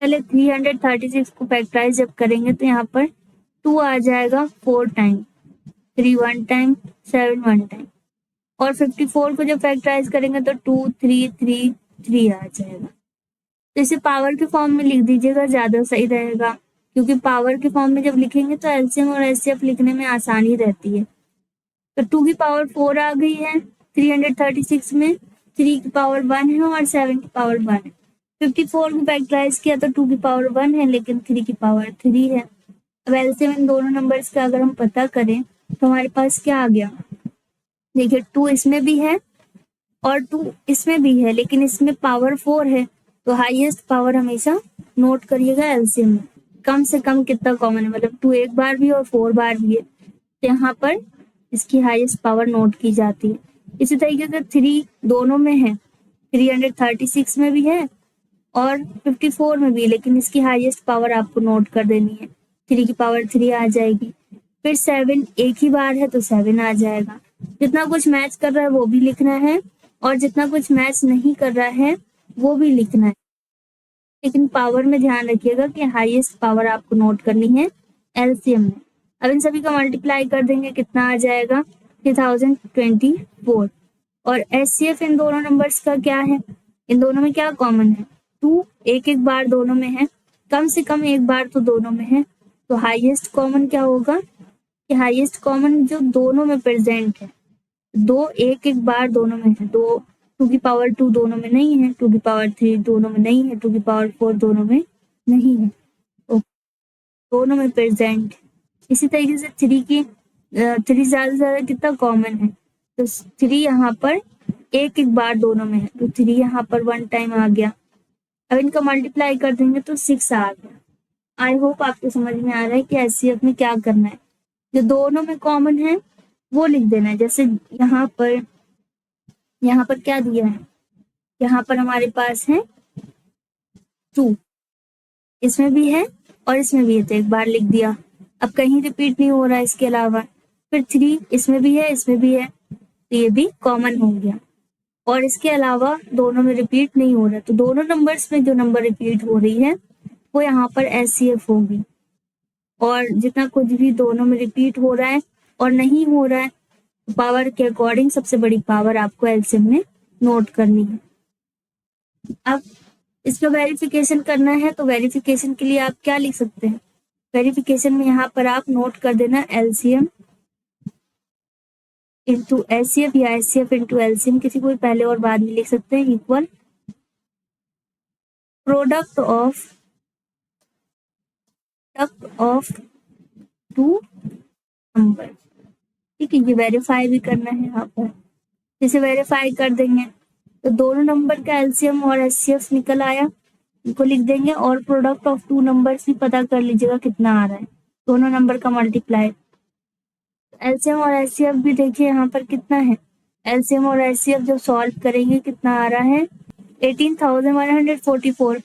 पहले 336 को फैक्टराइज जब करेंगे तो यहाँ पर 2 आ जाएगा 4 टाइम, 3 1 टाइम, 7 1 टाइम। और 54 को जब फैक्टराइज करेंगे तो 2 3 3 3 आ जाएगा। तो इसे पावर के फॉर्म में लिख दीजिएगा, ज्यादा सही रहेगा, क्योंकि पावर के फॉर्म में जब लिखेंगे तो एलसीएम और एचसीएफ लिखने में आसानी रहती है। तो 2 की पावर 4 आ गई है 336 में, 3 की पावर 1 है और 7 की पावर 1 है। 54 को फैक्टराइज किया तो 2 की पावर 1 है लेकिन 3 की पावर 3 है। अब एलसीएम इन दोनों नंबर्स का अगर हम पता करें तो हमारे पास क्या आ गया? देखिए 2 इसमें भी है और 2 इसमें भी है, लेकिन इसमें पावर 4 है। तो हाईएस्ट पावर हमेशा नोट करिएगा एलसीएम में, कम से कम कितना कॉमन है, मतलब 2 एक बार भी और 4 बार भी है, तो यहाँ पर इसकी हाईएस्ट पावर नोट की जाती है। इसी तरीके से 3 दोनों में है, 336 में भी है और 54 में भी, लेकिन इसकी हाईएस्ट पावर आपको नोट कर देनी है। 3 की पावर 3 आ जाएगी। फिर 7 एक ही बार है तो 7 आ जाएगा। जितना कुछ मैच कर रहा है वो भी लिखना है और जितना कुछ मैच नहीं कर रहा है वो भी लिखना है, लेकिन पावर में ध्यान रखिएगा कि हाईएस्ट पावर आपको नोट करनी है एलसीएम में। अब इन सभी का मल्टीप्लाई कर देंगे, कितना आ जाएगा? 3024। और एचसीएफ इन दोनों नंबर्स का क्या है? इन दोनों में क्या कॉमन है? 2 एक एक बार दोनों में है, कम से कम एक बार तो दोनों में है। तो हाईएस्ट कॉमन क्या होगा? कि हाईएस्ट कॉमन जो दोनों में प्रेजेंट है, 2 एक एक बार दोनों में है, 2 की पावर 2 दोनों में नहीं है, 2 की पावर 3 दोनों में नहीं है, 2 की पावर 4 दोनों में नहीं है, तो दोनों में प्रेजेंट। इसी तरीके से 3 की 3 ज्यादा से ज्यादा कितना कॉमन है? तो 3 यहाँ पर एक एक बार दोनों में है, तो 3 यहाँ पर 1 टाइम आ गया। अब इनका मल्टीप्लाई कर देंगे तो 6 आ गया। आई होप आपको समझ में आ रहा है कि एचसीएफ में क्या करना है। जो दोनों में कॉमन है वो लिख देना है। जैसे यहाँ पर क्या दिया है? यहाँ पर हमारे पास है 2, इसमें भी है और इसमें भी है, तो एक बार लिख दिया। अब कहीं रिपीट नहीं हो रहा है इसके अलावा। फिर 3 इसमें भी है, इसमें भी है, तो ये भी कॉमन हो गया। और इसके अलावा दोनों में रिपीट नहीं हो रहा, तो दोनों नंबर्स में जो नंबर रिपीट हो रही है वो यहाँ पर एचसीएफ होगी। और जितना कुछ भी दोनों में रिपीट हो रहा है और नहीं हो रहा है, पावर के अकॉर्डिंग सबसे बड़ी पावर आपको एलसीएम में नोट करनी है। अब इसका वेरिफिकेशन करना है, तो वेरिफिकेशन के लिए आप क्या लिख सकते हैं? वेरिफिकेशन में यहाँ पर आप नोट कर देना LCM इंटू HCF या HCF इंटू LCM, किसी को भी पहले और बाद में लिख सकते हैं, equal product of two number. ठीक है, ये वेरीफाई भी करना है यहाँ पर। इसे वेरीफाई कर देंगे तो दोनों नंबर का LCM और HCF निकल आया, इनको लिख देंगे, और प्रोडक्ट ऑफ टू नंबर्स भी पता कर लीजिएगा कितना आ रहा है, दोनों नंबर का मल्टीप्लाई। LCM और HCF भी देखिए यहाँ पर कितना है। LCM और HCF जब सॉल्व करेंगे कितना आ रहा है, 18,144,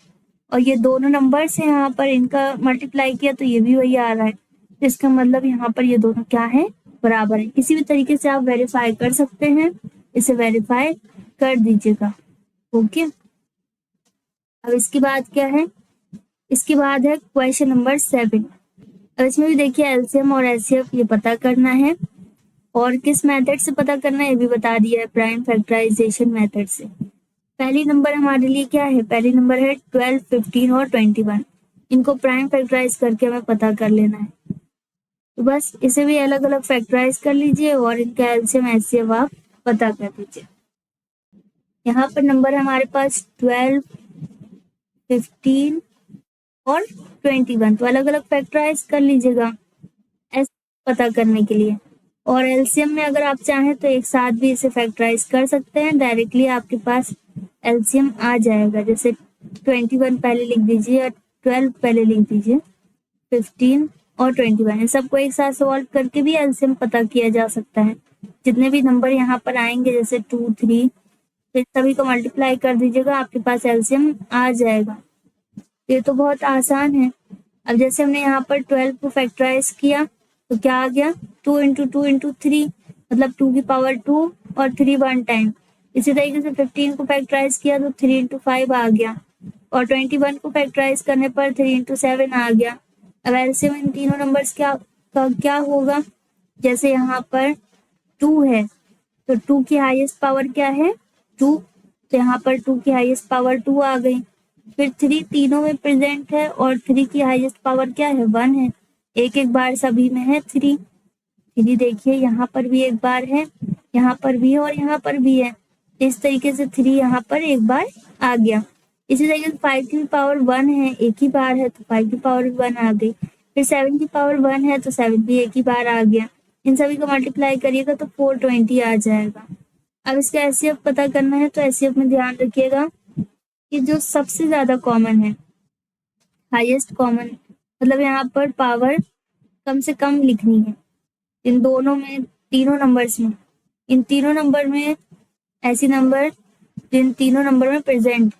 और ये दोनों नंबर से यहाँ पर इनका मल्टीप्लाई किया तो ये भी वही आ रहा है। इसका मतलब यहाँ पर ये दोनों क्या है, बराबर है। किसी भी तरीके से आप वेरीफाई कर सकते हैं, इसे वेरीफाई कर दीजिएगा। ओके, अब इसके बाद क्या है, इसके बाद है क्वेश्चन नंबर 7। अब इसमें भी देखिए LCM और HCF ये पता करना है, और किस मेथड से पता करना है ये भी बता दिया है, प्राइम फैक्टराइजेशन मेथड से। पहली नंबर हमारे लिए क्या है, पहली नंबर है 12, 15 और 21। इनको प्राइम फैक्टराइज करके हमें पता कर लेना है। तो बस इसे भी अलग अलग फैक्टराइज कर लीजिए और इनका LCM HCF आप पता कर दीजिए। यहाँ पर नंबर है हमारे पास 12, 15 और 21, तो अलग अलग फैक्टराइज कर लीजिएगा पता करने के लिए। और LCM में अगर आप चाहें तो एक साथ भी इसे फैक्टराइज कर सकते हैं, डायरेक्टली आपके पास LCM आ जाएगा। जैसे 21 पहले लिख दीजिए और 12 पहले लिख दीजिए, 15 और 21, इन सबको एक साथ सॉल्व करके भी LCM पता किया जा सकता है। जितने भी नंबर यहाँ पर आएंगे जैसे 2, 3, तो सभी को मल्टीप्लाई कर दीजिएगा, आपके पास LCM आ जाएगा। ये तो बहुत आसान है। अब जैसे हमने यहाँ पर 12 को फैक्टराइज किया तो क्या आ गया, 2 इंटू 2 इंटू 3, मतलब 2 की पावर 2 और 3 1 टाइम। इसी तरीके से 15 को फैक्टराइज किया तो 3 इंटू 5 आ गया, और 21 को फैक्टराइज करने पर 3 इंटू 7 आ गया। अब LCM इन तीनों नंबर्स का क्या होगा, जैसे यहाँ पर 2 है तो 2 की हाईएस्ट पावर क्या है, 2, तो यहाँ पर 2 की हाईएस्ट पावर 2 आ गई। फिर 3 तीनों में प्रेजेंट है और 3 की हाईएस्ट पावर क्या है, 1 है। एक एक बार सभी में है 3। देखिए यहाँ पर भी एक बार है, यहाँ पर भी है और यहाँ पर भी है। इस तरीके से 3 यहाँ पर एक बार आ गया। इसी तरीके से 5 की पावर 1 है, एक ही बार है तो 5 की पावर 1 आ गई। फिर 7 की पावर 1 है तो 7 भी एक ही बार आ गया। इन सभी को मल्टीप्लाई करिएगा तो 420 आ जाएगा। अब इसका HCF पता करना है तो HCF में ध्यान रखिएगा कि जो सबसे ज्यादा कॉमन है, हाईएस्ट कॉमन, मतलब यहाँ पर पावर कम से कम लिखनी है इन दोनों में, तीनों नंबर्स में। इन तीनों नंबर में ऐसी नंबर जिन तीनों नंबर में प्रेजेंट,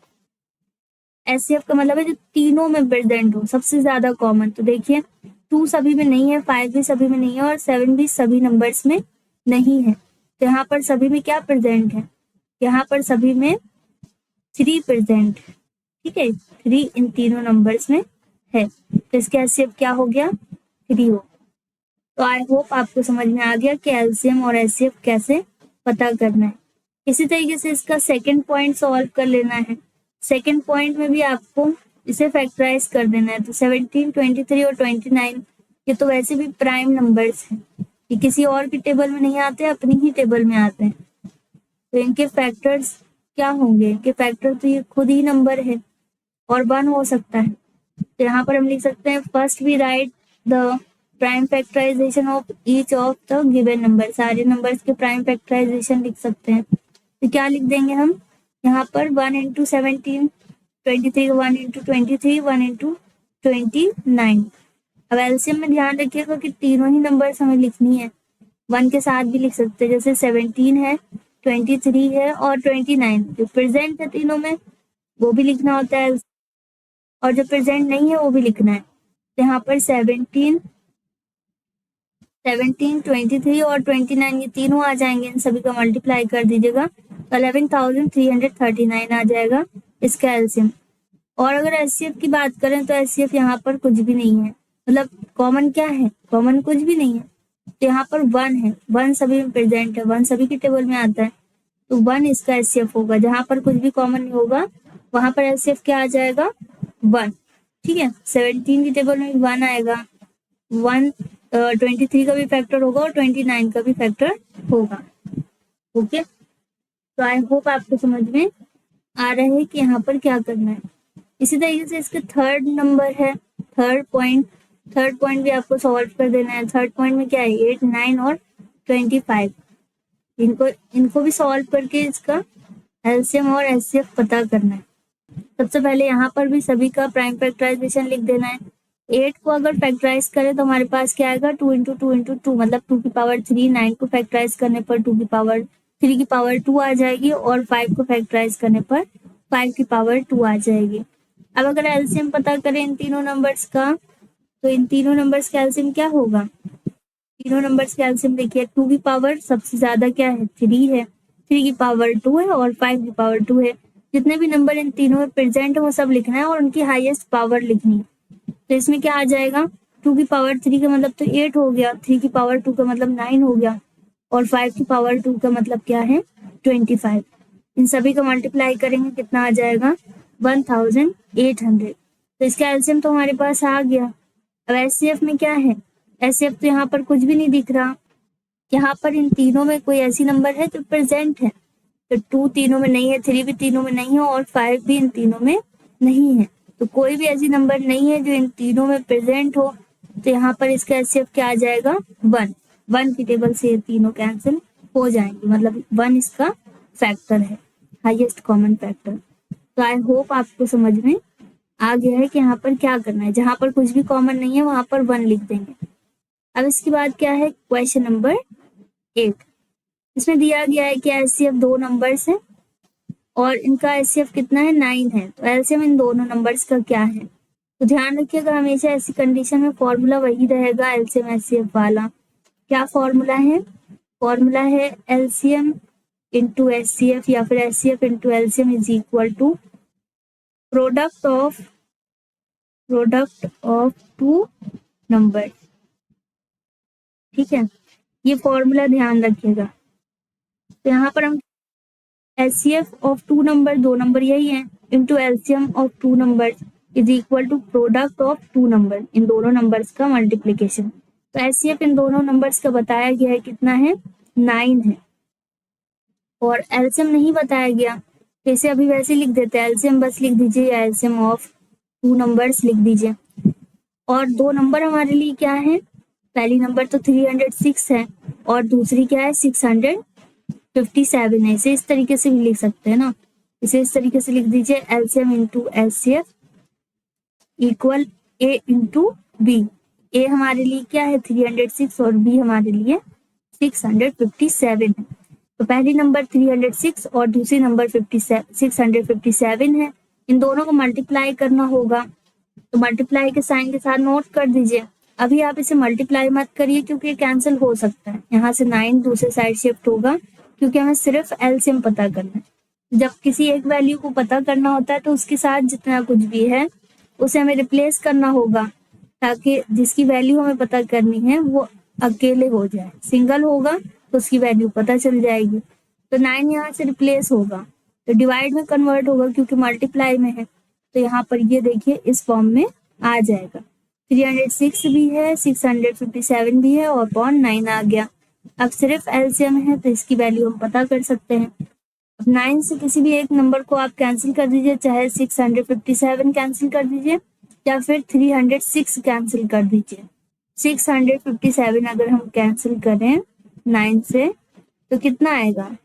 HCF का मतलब है जो तीनों में प्रेजेंट हो, सबसे ज्यादा कॉमन। तो देखिए 2 सभी में नहीं है, 5 भी सभी में नहीं है, और 7 भी सभी नंबर्स में नहीं है। तो यहाँ पर सभी में क्या प्रेजेंट है, यहाँ पर सभी में 3 प्रेजेंट। ठीक है, 3 इन तीनों नंबर्स में है, तो इसका HCF क्या हो गया, 3 हो। तो आई होप आपको समझ में आ गया कि LCM और HCF कैसे पता करना है। इसी तरीके से इसका सेकंड पॉइंट सॉल्व कर लेना है। सेकंड पॉइंट में भी आपको इसे फैक्टराइज कर देना है। तो 17, 23 और 29 ये तो वैसे भी प्राइम नंबर्स हैं, ये किसी और की टेबल में नहीं आते, अपनी ही टेबल में आते हैं। तो इनके फैक्टर्स क्या होंगे, इनके फैक्टर तो ये खुद ही नंबर है और 1 हो सकता है। तो यहाँ पर हम लिख सकते हैं, first we write the prime factorisation of each of the given number. सारे नंबर्स के प्राइम फैक्टराइजेशन लिख सकते हैं। तो क्या लिख देंगे हम, यहाँ पर 1 इंटू 17, 23, 1 इंटू 23, 1 इंटू 29। अब LCM में ध्यान रखिएगा कि तीनों ही नंबर्स हमें लिखनी है, 1 के साथ भी लिख सकते हैं। जैसे 17 है, 23 है और 29, जो प्रेजेंट है तीनों में वो भी लिखना होता है, और जो प्रेजेंट नहीं है वो भी लिखना है। तो यहाँ पर 17, 23 और 29 ये तीनों आ जाएंगे, इन सभी का मल्टीप्लाई कर दीजिएगा तो 11,339 आ जाएगा इसका LCM। और अगर HCF की बात करें तो HCF यहाँ पर कुछ भी नहीं है, मतलब कॉमन क्या है, कॉमन कुछ भी नहीं है। तो यहाँ पर 1 है, 1 सभी में प्रेजेंट है, 1 सभी की टेबल में आता है, तो 1 इसका HCF होगा। जहां पर कुछ भी कॉमन नहीं होगा वहां पर HCF क्या आ जाएगा, 1। ठीक है, 17 की टेबल में 1 आएगा, 23 का भी फैक्टर होगा और 29 का भी फैक्टर होगा। ओके, तो आई होप आपको समझ में आ रहा है कि यहाँ पर क्या करना है। इसी तरीके से इसके थर्ड नंबर है, थर्ड पॉइंट भी आपको सॉल्व कर देना है। थर्ड पॉइंट में क्या है, 8, 9 और 25। इनको भी सॉल्व करके इसका एलसीएम और एचसीएफ पता करना है। सबसे पहले यहाँ पर भी सभी का प्राइम फैक्टराइजेशन लिख देना है। 8 को अगर फैक्टराइज करें तो हमारे पास क्या आएगा, 2 इंटू 2 इंटू 2 मतलब 2 की पावर 3। 9 को फैक्टराइज करने पर 2 की पावर 3 की पावर 2 आ जाएगी और 5 को फैक्टराइज करने पर 5 की पावर 2 आ जाएगी। अब अगर एलसीएम पता करें इन तीनों नंबर्स का, तो इन तीनों नंबर्स का एलसीएम क्या होगा, तीनों नंबर्स का एलसीएम देखिए, 2 की पावर सबसे ज्यादा क्या है, 3 है, 3 की पावर 2 है और 5 की पावर 2 है। जितने भी नंबर इन तीनों में प्रेजेंट है वो सब लिखना है और उनकी हाईएस्ट पावर लिखनी है। तो इसमें क्या आ जाएगा, 2 की पावर 3 का मतलब तो 8 हो गया, 3 की पावर 2 का मतलब 9 हो गया और 5 की पावर 2 का मतलब क्या है, 25। इन सभी का मल्टीप्लाई करेंगे कितना आ जाएगा, 1800। तो इसका एलसीएम तो हमारे पास आ गया। अब एचसीएफ में क्या है, एचसीएफ तो यहाँ पर कुछ भी नहीं दिख रहा। यहाँ पर इन तीनों में कोई ऐसी नंबर है जो प्रेजेंट है, तो 2 तीनों में नहीं है, 3 भी तीनों में नहीं है और 5 भी इन तीनों में नहीं है। तो कोई भी ऐसी नंबर नहीं है जो इन तीनों में प्रेजेंट हो। तो यहाँ पर इसका एचसीएफ क्या आ जाएगा, 1 की टेबल से ये तीनों कैंसिल हो जाएंगे, मतलब 1 इसका फैक्टर है, हाईएस्ट कॉमन फैक्टर। तो आई होप आपको समझ में आ गया है कि यहाँ पर क्या करना है। जहां पर कुछ भी कॉमन नहीं है वहां पर 1 लिख देंगे। अब इसके बाद क्या है, क्वेश्चन नंबर 8। इसमें दिया गया है कि एचसीएफ 2 नंबर्स है और इनका एचसीएफ कितना है, 9 है। तो एलसीएम इन दोनों नंबर्स का क्या है, तो ध्यान रखिएगा हमेशा ऐसी कंडीशन में फॉर्मूला वही रहेगा एलसीएम एचसीएफ वाला। क्या फॉर्मूला है, फॉर्मूला है एलसीएम इंटू एचसीएफ या फिर HCF into LCM is equal to product of 2 number. ठीक है, ये फॉर्मूला ध्यान रखिएगा। तो यहाँ पर हम एचसीएफ ऑफ 2 नंबर, 2 नंबर यही है, into LCM of 2 number is equal to product of 2 number, इन दोनों नंबर्स का मल्टीप्लीकेशन। तो एचसीएफ इन दोनों नंबर्स का बताया गया है कितना है, 9 है और एलसीएम नहीं बताया गया। जैसे अभी वैसे लिख देते हैं, एलसीएम बस लिख दीजिए या एलसीएम ऑफ 2 नंबर्स लिख दीजिए। और 2 नंबर हमारे लिए क्या है, पहली नंबर तो 306 है और दूसरी क्या है, 657 है। इसे इस तरीके से भी लिख सकते हैं ना, इसे इस तरीके से लिख दीजिए, एलसीएम इंटू एचसीएफ इक्वल ए इंटू बी। ए हमारे लिए क्या है, 306 और बी हमारे लिए 657 है। तो पहली नंबर 306 और दूसरी नंबर 657 है। इन दोनों को मल्टीप्लाई करना होगा, तो मल्टीप्लाई के साइन के साथ नोट कर दीजिए। अभी आप इसे मल्टीप्लाई मत करिए क्योंकि ये कैंसिल हो सकता है, यहाँ से 9 दूसरे साइड शिफ्ट होगा क्योंकि हमें सिर्फ एलसीएम पता करना है। जब किसी एक वैल्यू को पता करना होता है तो उसके साथ जितना कुछ भी है उसे हमें रिप्लेस करना होगा, ताकि जिसकी वैल्यू हमें पता करनी है वो अकेले हो जाए। सिंगल होगा तो उसकी वैल्यू पता चल जाएगी। तो 9 यहाँ से रिप्लेस होगा तो डिवाइड में कन्वर्ट होगा क्योंकि मल्टीप्लाई में है। तो यहाँ पर ये देखिए इस फॉर्म में आ जाएगा, 306 भी है, 657 भी है और अपॉन 9 आ गया। अब सिर्फ एलसीएम है तो इसकी वैल्यू हम पता कर सकते हैं। अब 9 से किसी भी एक नंबर को आप कैंसिल कर दीजिए, चाहे 657 कैंसिल कर दीजिए या फिर 306 कैंसिल कर दीजिए। 657 अगर हम कैंसिल करें 9 से तो कितना आएगा,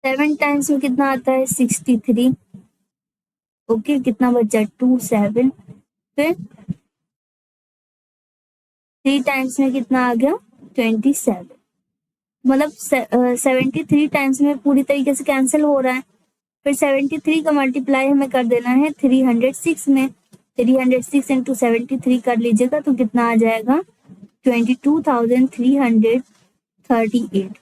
7 टाइम्स में कितना आता है, 63। ओके, कितना बचा, 27। फिर 3 टाइम्स में कितना आ गया, 27। मतलब 73 टाइम्स में पूरी तरीके से कैंसिल हो रहा है। फिर 73 का मल्टीप्लाई हमें कर देना है 306 में, 306 इंटू 73 कर लीजिएगा तो कितना आ जाएगा, 22,338।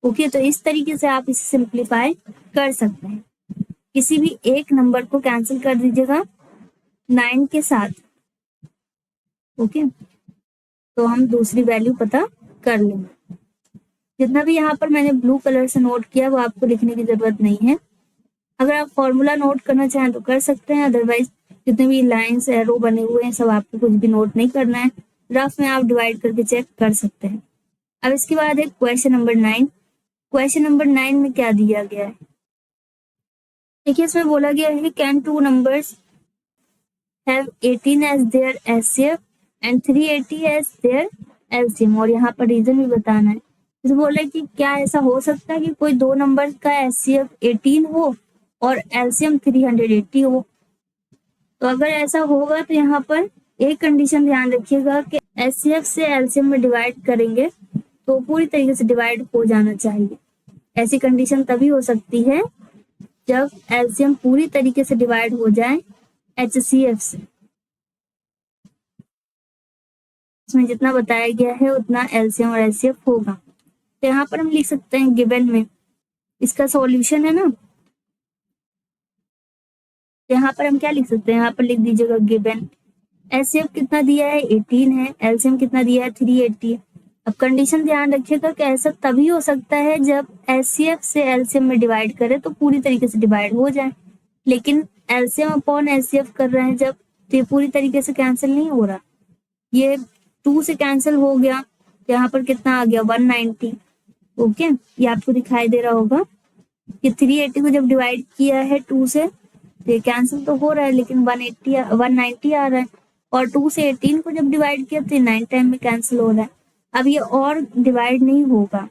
ओके, तो इस तरीके से आप इसे सिंप्लीफाई कर सकते हैं। किसी भी एक नंबर को कैंसिल कर दीजिएगा 9 के साथ। ओके, तो हम दूसरी वैल्यू पता कर लेंगे। जितना भी यहाँ पर मैंने ब्लू कलर से नोट किया वो आपको लिखने की जरूरत नहीं है। अगर आप फॉर्मूला नोट करना चाहें तो कर सकते हैं, अदरवाइज जितने भी लाइंस एरो बने हुए हैं सब आपको कुछ भी नोट नहीं करना है, रफ में आप डिवाइड करके चेक कर सकते हैं। अब इसके बाद है क्वेश्चन नंबर 9। क्वेश्चन नंबर 9 में क्या दिया गया है, देखिए इसमें बोला गया है can two numbers have 18 as their HCF and 380 as their LCM, और यहाँ पर रीजन भी बताना है। तो बोला कि क्या ऐसा हो सकता है कि कोई दो नंबर का एचसीएफ 18 हो और एलसीएम 380 हो। तो अगर ऐसा होगा तो यहाँ पर एक कंडीशन ध्यान रखिएगा कि एचसीएफ से एलसीएम में डिवाइड करेंगे तो पूरी तरीके से डिवाइड हो जाना चाहिए। ऐसी कंडीशन तभी हो सकती है जब एलसीएम पूरी तरीके से डिवाइड हो जाए एचसीएफ से। इसमें जितना बताया गया है उतना एलसीएम और एचसीएफ होगा। तो यहाँ पर हम लिख सकते हैं गिवन में, इसका सॉल्यूशन है ना, यहाँ पर हम क्या लिख सकते हैं, यहाँ पर लिख दीजिएगा गिवन एचसीएफ कितना दिया है 18 है, एलसीएम कितना दिया है 380 है। अब कंडीशन ध्यान रखिएगा कि ऐसा तभी हो सकता है जब एचसीएफ से एलसीएम में डिवाइड करे तो पूरी तरीके से डिवाइड हो जाए, लेकिन एलसीएम अपॉन एचसीएफ कर रहे हैं जब, तो ये पूरी तरीके से कैंसिल नहीं हो रहा, ये 2 से कैंसिल हो गया, यहाँ पर कितना आ गया 190। ओके, ये आपको दिखाई दे रहा होगा कि 380 को जब डिवाइड किया है 2 से तो ये कैंसिल तो हो रहा है लेकिन 190 आ रहा है, और 2 से 18 को जब डिवाइड किया तो 9 टाइम में कैंसिल हो रहा है। अब ये और डिवाइड नहीं होगा,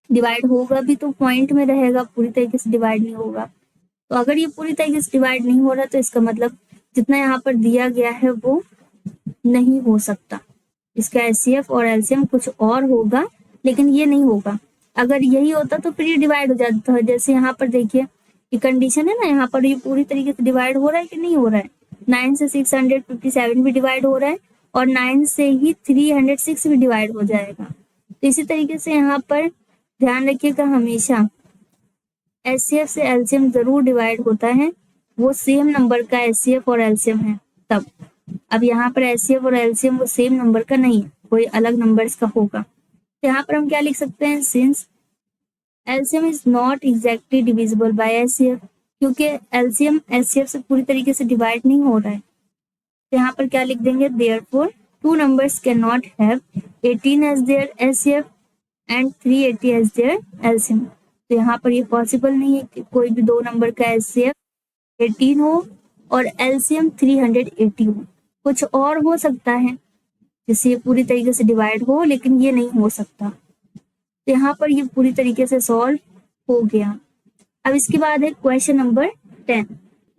डिवाइड होगा भी तो पॉइंट में रहेगा, पूरी तरीके से डिवाइड नहीं होगा। तो अगर ये पूरी तरीके से डिवाइड नहीं हो रहा तो इसका मतलब जितना यहाँ पर दिया गया है वो नहीं हो सकता, इसका एचसीएफ और एलसीएम कुछ और होगा लेकिन ये नहीं होगा। अगर यही होता तो फिर ये डिवाइड हो जाता है, जैसे यहाँ पर देखिए ये कंडीशन है ना, यहाँ पर ये पूरी तरीके से डिवाइड हो रहा है कि नहीं हो रहा है, 9 से 657 भी डिवाइड हो रहा है और 9 से ही 306 भी डिवाइड हो जाएगा। तो इसी तरीके से यहाँ पर ध्यान रखिएगा हमेशा एचसीएफ से एलसीएम जरूर डिवाइड होता है, वो सेम नंबर का एचसीएफ और एलसीएम है तब। अब यहाँ पर एचसीएफ और एलसीएम वो सेम नंबर का नहीं है, कोई अलग नंबर्स का होगा। तो यहाँ पर हम क्या लिख सकते हैं, since LCM is not exactly divisible by HCF, क्योंकि एलसीएम एचसीएफ से पूरी तरीके से डिवाइड नहीं हो रहा है। तो यहाँ पर क्या लिख देंगे, therefore two numbers can not have 18 as their HCF and 380 as their LCM. तो यहाँ पर ये पॉसिबल नहीं है कि कोई भी दो नंबर का एचसीएफ 18 हो और एलसीएम 380 हो, कुछ और हो सकता है जिससे ये पूरी तरीके से डिवाइड हो, लेकिन ये नहीं हो सकता। तो यहाँ पर ये पूरी तरीके से सॉल्व हो गया। अब इसके बाद है क्वेश्चन नंबर 10।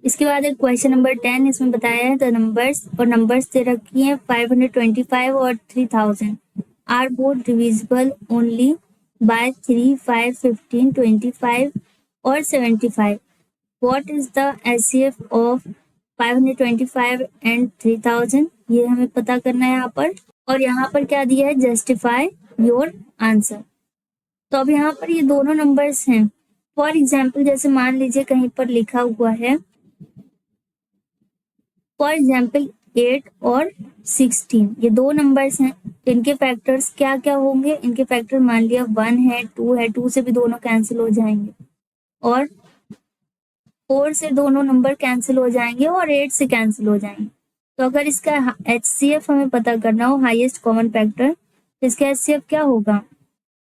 इसके बाद है क्वेश्चन नंबर 10, इसमें बताया है द नंबर्स, और नंबर्स दे रखी है 525 और 3000 are both divisible only by 3, 5, 15, 25 और 75। What is the HCF of 525 and 3000, ये हमें पता करना है यहाँ पर। और यहाँ पर क्या दिया है, जस्टिफाई योर आंसर। तो अब यहाँ पर ये दोनों नंबर्स हैं, फॉर एग्जाम्पल जैसे मान लीजिए कहीं पर लिखा हुआ है फॉर एग्जाम्पल 8 और 16, ये दो नंबर्स हैं, इनके फैक्टर्स क्या क्या होंगे, इनके फैक्टर मान लिया 1 है 2 है, 2 से भी दोनों कैंसिल हो जाएंगे और 4 से दोनों नंबर कैंसिल हो जाएंगे और 8 से कैंसिल हो जाएंगे। तो अगर इसका एचसीएफ हमें पता करना हो, हाईएस्ट कॉमन फैक्टर, तो इसका एचसीएफ क्या होगा,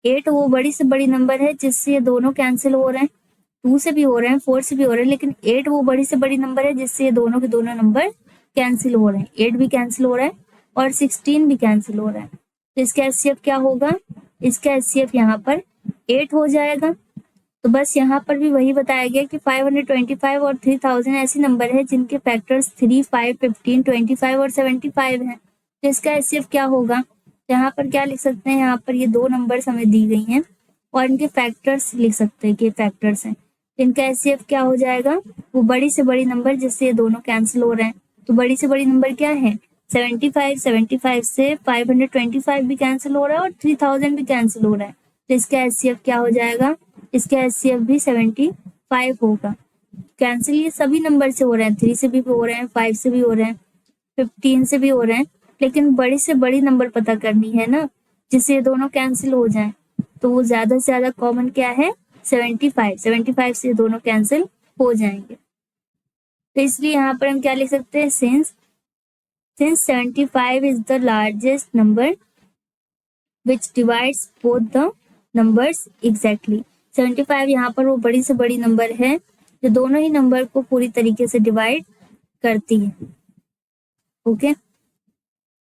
8 वो बड़ी से बड़ी नंबर है जिससे ये दोनों कैंसिल हो रहे हैं, 2 से भी हो रहे हैं 4 से भी हो रहे हैं, लेकिन 8 वो बड़ी से बड़ी नंबर है जिससे ये दोनों के दोनों नंबर कैंसिल हो रहे हैं, 8 भी कैंसिल हो रहा है और 16 भी कैंसिल हो रहा है। तो इसका एचसीएफ क्या होगा, इसका एचसीएफ यहाँ पर 8 हो जाएगा। तो बस यहाँ पर भी वही बताया गया कि 525 और 3000 ऐसे नंबर है जिनके फैक्टर्स 3, 5, 15, 25 और 75 हैं। तो इसका एचसीएफ क्या होगा, यहाँ पर क्या लिख सकते हैं, यहाँ पर ये दो नंबर्स हमें दी गई हैं और इनके फैक्टर्स लिख सकते हैं कि फैक्टर्स हैं। इनका एचसीएफ क्या हो जाएगा, वो बड़ी से बड़ी नंबर जिससे ये दोनों कैंसिल हो रहे हैं। तो बड़ी से बड़ी नंबर क्या है, 75, 75 से 525 भी कैंसिल हो रहा है और 3000 भी कैंसिल हो रहा है। तो इसका एचसीएफ क्या हो जाएगा, इसका एचसीएफ भी 75 होगा। कैंसिल ये सभी नंबर से हो रहे हैं, 3 से भी हो रहे हैं, 5 से भी हो रहे हैं, 15 से भी हो रहे हैं, लेकिन बड़ी से बड़ी नंबर पता करनी है ना जिससे ये दोनों कैंसिल हो जाएं। तो वो ज्यादा से ज्यादा कॉमन क्या है, 75 से ये दोनों कैंसिल हो जाएंगे। तो इसलिए यहाँ पर हम क्या लिख सकते हैं, since 75 is the largest number which divides both the numbers exactly. 75 यहाँ पर वो बड़ी से बड़ी नंबर है जो दोनों ही नंबर को पूरी तरीके से डिवाइड करती है। ओके,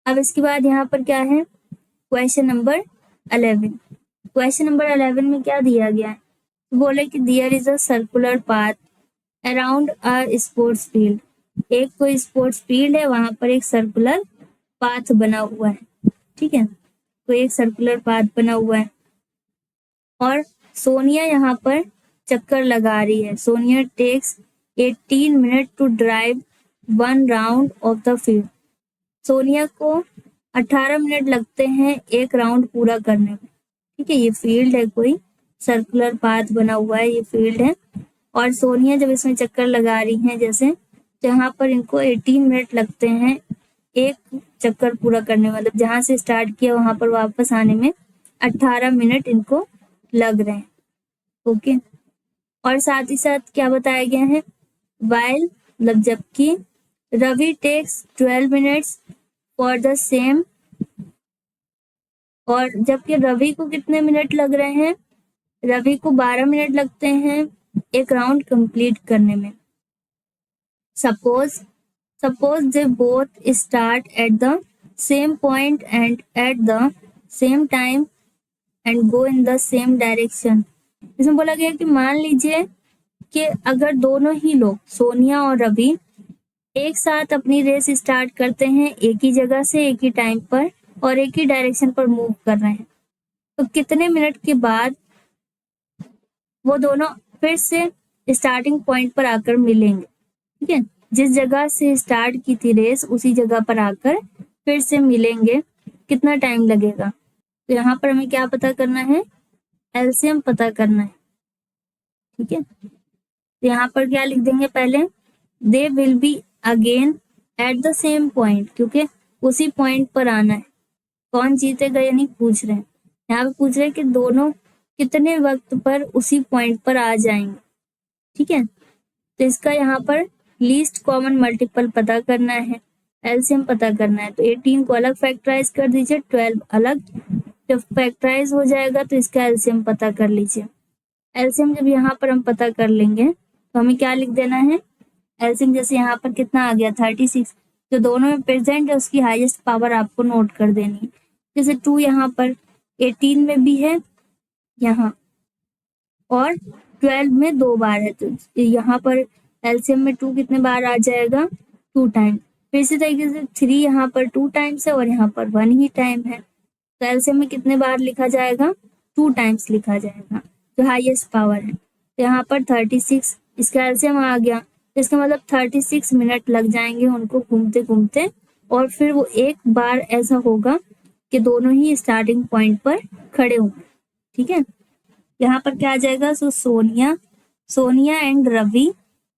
अब इसके बाद यहाँ पर क्या है, क्वेश्चन नंबर 11। क्वेश्चन नंबर 11 में क्या दिया गया है, तो बोले कि there is a circular path around a sports field. एक कोई स्पोर्ट्स फील्ड है, वहां पर एक सर्कुलर पाथ बना हुआ है, ठीक है, तो एक सर्कुलर पाथ बना हुआ है और सोनिया यहाँ पर चक्कर लगा रही है। Sonia takes 18 minute to drive 1 round of the field. Sonia को 18 मिनट लगते हैं एक राउंड पूरा करने में, ठीक है। ये फील्ड है, कोई सर्कुलर पाथ बना हुआ है, ये फील्ड है और सोनिया जब इसमें चक्कर लगा रही हैं, जैसे जहाँ पर इनको 18 मिनट लगते हैं एक चक्कर पूरा करने, मतलब जहां से स्टार्ट किया वहां पर वापस आने में 18 मिनट इनको लग रहे हैं। ओके, और साथ ही साथ क्या बताया गया है, वाइल मतलब जबकि Ravi takes 12 minutes for the same, और जबकि रवि को कितने मिनट लग रहे हैं, रवि को 12 मिनट लगते हैं एक राउंड कंप्लीट करने में। Suppose they both start at the same point and at the same time and go in the same direction. इसमें बोला गया कि मान लीजिए कि अगर दोनों ही लोग सोनिया और रवि एक साथ अपनी रेस स्टार्ट करते हैं एक ही जगह से एक ही टाइम पर और एक ही डायरेक्शन पर मूव कर रहे हैं, तो कितने मिनट के बाद वो दोनों फिर से स्टार्टिंग पॉइंट पर आकर मिलेंगे, ठीक है। जिस जगह से स्टार्ट की थी रेस उसी जगह पर आकर फिर से मिलेंगे, कितना टाइम लगेगा। तो यहाँ पर हमें क्या पता करना है, एलसीएम पता करना है, ठीक है। तो यहाँ पर क्या लिख देंगे, पहले they will be again at the same point, क्योंकि उसी पॉइंट पर आना है। कौन जीतेगा यानी पूछ रहे हैं, यहाँ पे पूछ रहे हैं कि दोनों कितने वक्त पर उसी पॉइंट पर आ जाएंगे, ठीक है। तो इसका यहाँ पर लीस्ट कॉमन मल्टीपल पता करना है, एलसीएम पता करना है। तो 18 को अलग फैक्टराइज कर दीजिए, 12 अलग, जब फैक्टराइज हो जाएगा तो इसका एलसीएम पता कर लीजिए। एलसीएम जब यहाँ पर हम पता कर लेंगे तो हमें क्या लिख देना है, एलसीएम जैसे यहाँ पर कितना आ गया 36, जो दोनों में प्रेजेंट है उसकी हाईएस्ट पावर आपको नोट कर देनी है। जैसे 2 यहाँ पर 18 में भी है यहाँ और 12 में 2 बार है, तो यहाँ पर एलसीएम में 2 कितने बार आ जाएगा, 2 टाइम। फिर इसी तरीके से 3 यहाँ पर 2 टाइम्स है और यहाँ पर 1 ही टाइम है, तो एलसीएम में कितने बार लिखा जाएगा, 2 टाइम्स लिखा जाएगा, जो हाईएस्ट पावर है। तो यहाँ पर 36 इसका एलसीएम आ गया, तो इसका मतलब 36 मिनट लग जाएंगे उनको घूमते घूमते, और फिर वो एक बार ऐसा होगा कि दोनों ही स्टार्टिंग पॉइंट पर खड़े होंगे, ठीक है। यहाँ पर क्या आ जाएगा, so Sonia and Ravi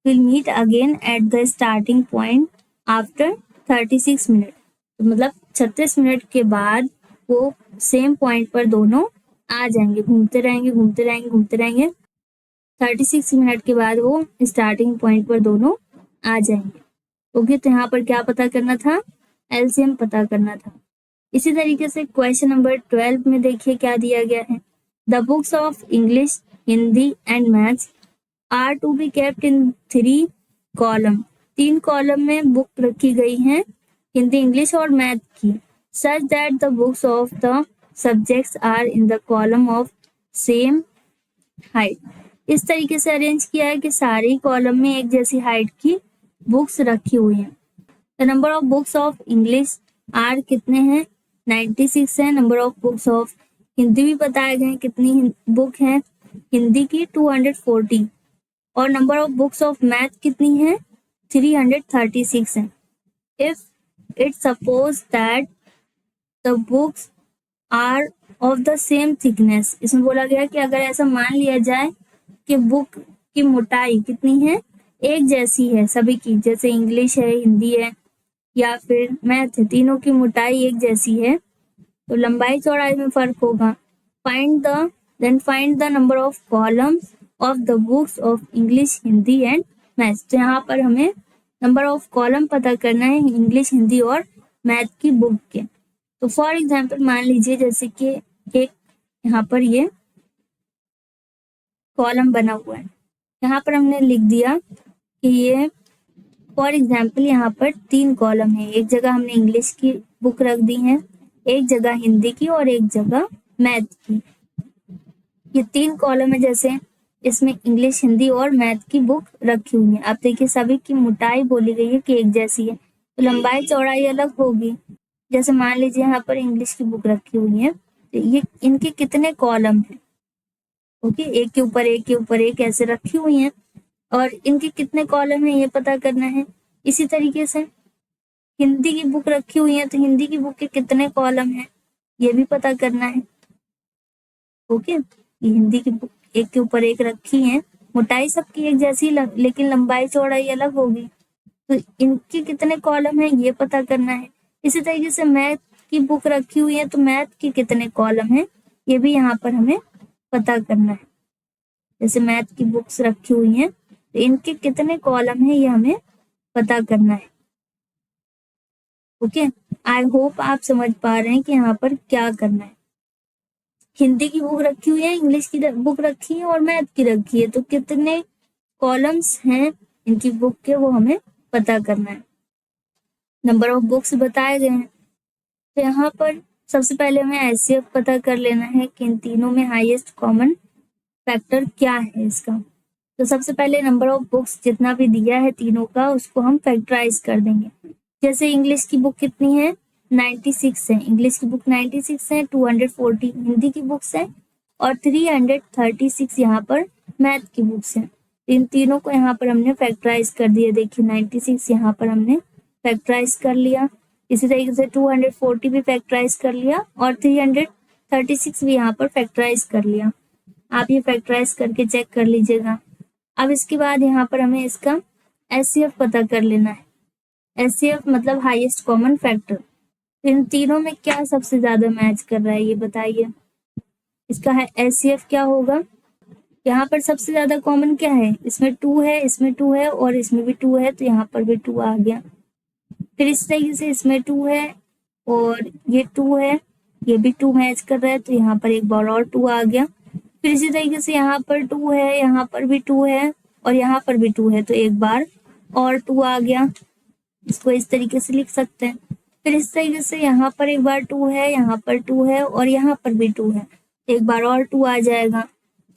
will meet again at the starting point after 36 minute. तो मतलब 36 मिनट के बाद वो सेम पॉइंट पर दोनों आ जाएंगे, घूमते रहेंगे घूमते रहेंगे घूमते रहेंगे, 36 मिनट के बाद वो स्टार्टिंग पॉइंट पर दोनों आ जाएंगे। ओके, तो यहाँ पर क्या पता करना था, एलसीएम पता करना था। इसी तरीके से क्वेश्चन नंबर 12 में देखिए क्या दिया गया है, the books of English, Hindi and maths are to be kept in 3 column. 3 column में बुक रखी गई हैं हिंदी, इंग्लिश और मैथ की, such that the books of the subjects are in the column of same height. इस तरीके से अरेंज किया है कि सारी कॉलम में एक जैसी हाइट की बुक्स रखी हुई हैं। The number of books of English are कितने हैं, 96 है। Number of books of Hindi भी बताए गए कितनी बुक है हिंदी की, 240, और number of books of math कितनी है, 336 है। If it suppose that the books are of the same thickness, इसमें बोला गया कि अगर ऐसा मान लिया जाए कि बुक की मोटाई कितनी है, एक जैसी है सभी की, जैसे इंग्लिश है, हिंदी है या फिर मैथ है, तीनों की मोटाई एक जैसी है, तो लंबाई चौड़ाई में फर्क होगा। Find the number of columns of the books of English, Hindi and maths. तो यहाँ पर हमें नंबर ऑफ कॉलम पता करना है इंग्लिश, हिंदी और मैथ की बुक के। तो फॉर एग्जाम्पल मान लीजिए जैसे कि एक यहाँ पर ये कॉलम बना हुआ है, यहाँ पर हमने लिख दिया कि ये फॉर एग्जाम्पल यहाँ पर 3 कॉलम है। एक जगह हमने इंग्लिश की बुक रख दी है, एक जगह हिंदी की और एक जगह मैथ की। ये 3 कॉलम है, जैसे इसमें इंग्लिश, हिंदी और मैथ की बुक रखी हुई है। अब देखिए सभी की मोटाई बोली गई है कि एक जैसी है, तो लंबाई चौड़ाई अलग होगी। जैसे मान लीजिए यहाँ पर इंग्लिश की बुक रखी हुई है, तो ये इनके कितने कॉलम है, ओके, एक के ऊपर एक के ऊपर एक ऐसे रखी हुई है, और इनके कितने कॉलम है ये पता करना है। इसी तरीके से हिंदी की बुक रखी हुई है, तो हिंदी की बुक के कितने कॉलम है ये भी पता करना है, ओके। ये हिंदी की बुक एक के ऊपर एक रखी है, मोटाई सबकी एक जैसी लेकिन लंबाई चौड़ाई अलग होगी, तो इनके कितने कॉलम है ये पता करना है। इसी तरीके से मैथ की बुक रखी हुई है, तो मैथ के कितने कॉलम है ये भी यहाँ पर हमें पता करना है। जैसे मैथ की बुक्स रखी हुई हैं, तो इनके कितने कॉलम है ये हमें पता करना है, ओके। आई होप आप समझ पा रहे हैं कि यहाँ पर क्या करना है। हिंदी की बुक रखी हुई है, इंग्लिश की बुक रखी है और मैथ की रखी है, तो कितने कॉलम्स हैं इनकी बुक के वो हमें पता करना है। नंबर ऑफ बुक्स बताए गए हैं, तो यहाँ पर सबसे पहले हमें एचसीएफ पता कर लेना है कि इन तीनों में हाईएस्ट कॉमन फैक्टर क्या है इसका। तो सबसे पहले नंबर ऑफ बुक्स जितना भी दिया है तीनों का उसको हम फैक्टराइज कर देंगे। जैसे इंग्लिश की बुक कितनी है, 96 है, इंग्लिश की बुक 96 है, 240 हिंदी की बुक्स है और 336 यहाँ पर मैथ की बुक्स है। इन तीनों को यहाँ पर हमने फैक्टराइज कर दिया। देखिए 96 यहाँ पर हमने फैक्टराइज कर लिया, इसी तरीके से 240 भी फैक्टराइज कर लिया और 336 भी यहाँ पर फैक्टराइज कर लिया। आप ये फैक्टराइज करके चेक कर लीजिएगा। अब इसके बाद यहाँ पर हमें इसका एचसीएफ पता कर लेना है। एचसीएफ मतलब हाईएस्ट कॉमन फैक्टर। इन तीनों में क्या सबसे ज्यादा मैच कर रहा है ये बताइए। इसका है एचसीएफ क्या होगा। यहाँ पर सबसे ज्यादा कॉमन क्या है, इसमें 2 है, इसमें 2 है और इसमें भी 2 है, तो यहाँ पर भी 2 आ गया। फिर इस तरीके से इसमें 2 है और ये 2 है, ये भी 2 मैच कर रहा है, तो यहाँ पर एक बार और 2 आ गया। फिर इसी तरीके से यहाँ पर 2 है, यहाँ पर भी 2 है और यहाँ पर भी 2 है, तो एक बार और 2 आ गया। इसको इस तरीके से लिख सकते हैं। फिर इस तरीके से यहाँ पर एक बार 2 है, यहाँ पर 2 है और यहाँ पर भी 2 है, एक बार और 2 आ जाएगा।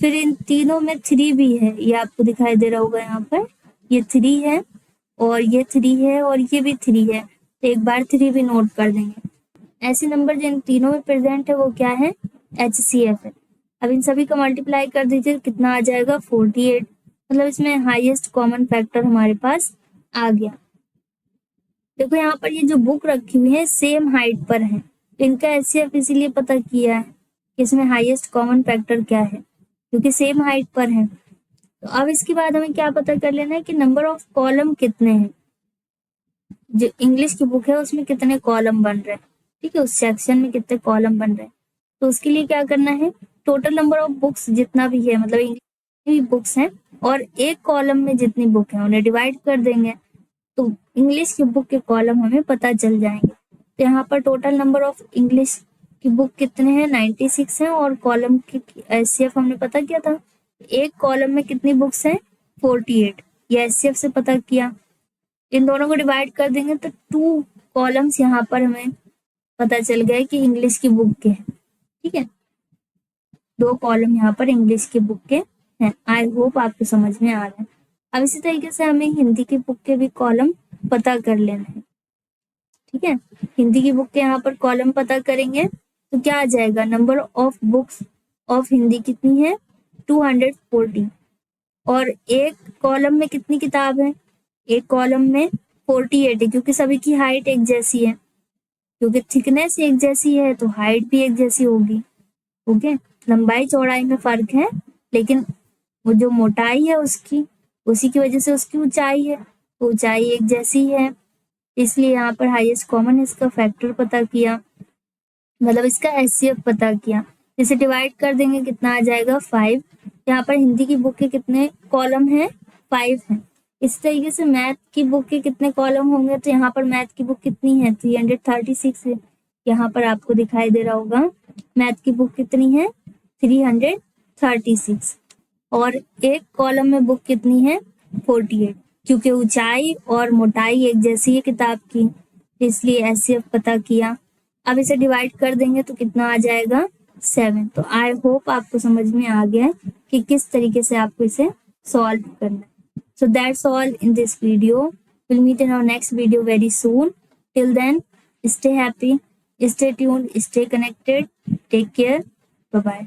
फिर इन तीनों में 3 भी है, ये आपको दिखाई दे रहा होगा यहाँ पर, ये 3 है और ये 3 है और ये भी 3 है, तो एक बार 3 भी नोट कर देंगे। ऐसे नंबर जिन तीनों में प्रेजेंट है वो क्या है, एचसीएफ है। अब इन सभी का मल्टीप्लाई कर दीजिए, कितना आ जाएगा 48, मतलब इसमें हाईएस्ट कॉमन फैक्टर हमारे पास आ गया। देखो यहाँ पर ये जो बुक रखी हुई है सेम हाइट पर है, तो इनका एचसीएफ इसीलिए पता किया है कि इसमें हाईएस्ट कॉमन फैक्टर क्या है, क्योंकि सेम हाइट पर है। तो अब इसके बाद हमें क्या पता कर लेना है कि नंबर ऑफ कॉलम कितने हैं। जो इंग्लिश की बुक है उसमें कितने कॉलम बन रहे हैं, ठीक है, उस सेक्शन में कितने कॉलम बन रहे हैं। तो उसके लिए क्या करना है, टोटल नंबर ऑफ बुक्स जितना भी है, मतलब इंग्लिश की बुक्स हैं और एक कॉलम में जितनी बुक है उन्हें डिवाइड कर देंगे, तो इंग्लिश की बुक के कॉलम हमें पता चल जाएंगे। तो यहाँ पर टोटल नंबर ऑफ इंग्लिश की बुक कितने हैं, 96 है और कॉलम की एचसीएफ हमने पता किया था, एक कॉलम में कितनी बुक्स हैं 48, ये एचसीएफ से पता किया। इन दोनों को डिवाइड कर देंगे तो 2 कॉलम्स यहाँ पर हमें पता चल गया कि इंग्लिश की बुक के हैं, ठीक है, 2 कॉलम यहाँ पर इंग्लिश की बुक के हैं। आई होप आपको समझ में आ रहा है। अब इसी तरीके से हमें हिंदी की बुक के भी कॉलम पता कर लेना है, ठीक है। हिंदी की बुक के यहाँ पर कॉलम पता करेंगे तो क्या आ जाएगा, number of books of Hindi कितनी है 240 और एक कॉलम में कितनी किताब है, एक कॉलम में 48 है, क्योंकि सभी की हाइट एक जैसी है, क्योंकि थिकनेस एक जैसी है तो हाइट भी एक जैसी होगी, ओके। लंबाई चौड़ाई में फर्क है लेकिन वो जो मोटाई है उसकी, उसी की वजह से उसकी ऊंचाई है, तो ऊंचाई एक जैसी है, इसलिए यहाँ पर हाईएस्ट कॉमन इसका फैक्टर पता किया, मतलब इसका एचसीएफ पता किया। इसे डिवाइड कर देंगे कितना आ जाएगा 5। यहाँ पर हिंदी की बुक के कितने कॉलम हैं 5 हैं, इस तरीके से मैथ की बुक के कितने कॉलम होंगे, तो यहाँ पर मैथ की बुक कितनी है 336 है। यहाँ पर आपको दिखाई दे रहा होगा मैथ की बुक कितनी है 336। और एक कॉलम में बुक कितनी है 48, क्योंकि ऊंचाई और मोटाई एक जैसी है किताब की, इसलिए एचसीएफ पता किया। अब इसे डिवाइड कर देंगे तो कितना आ जाएगा 7। तो आई होप आपको समझ में आ गया है कि किस तरीके से आपको इसे सॉल्व करना है। So that's all in this video. We'll meet in our next video very soon. Till then, stay happy, stay tuned, stay connected. Take care. Bye bye.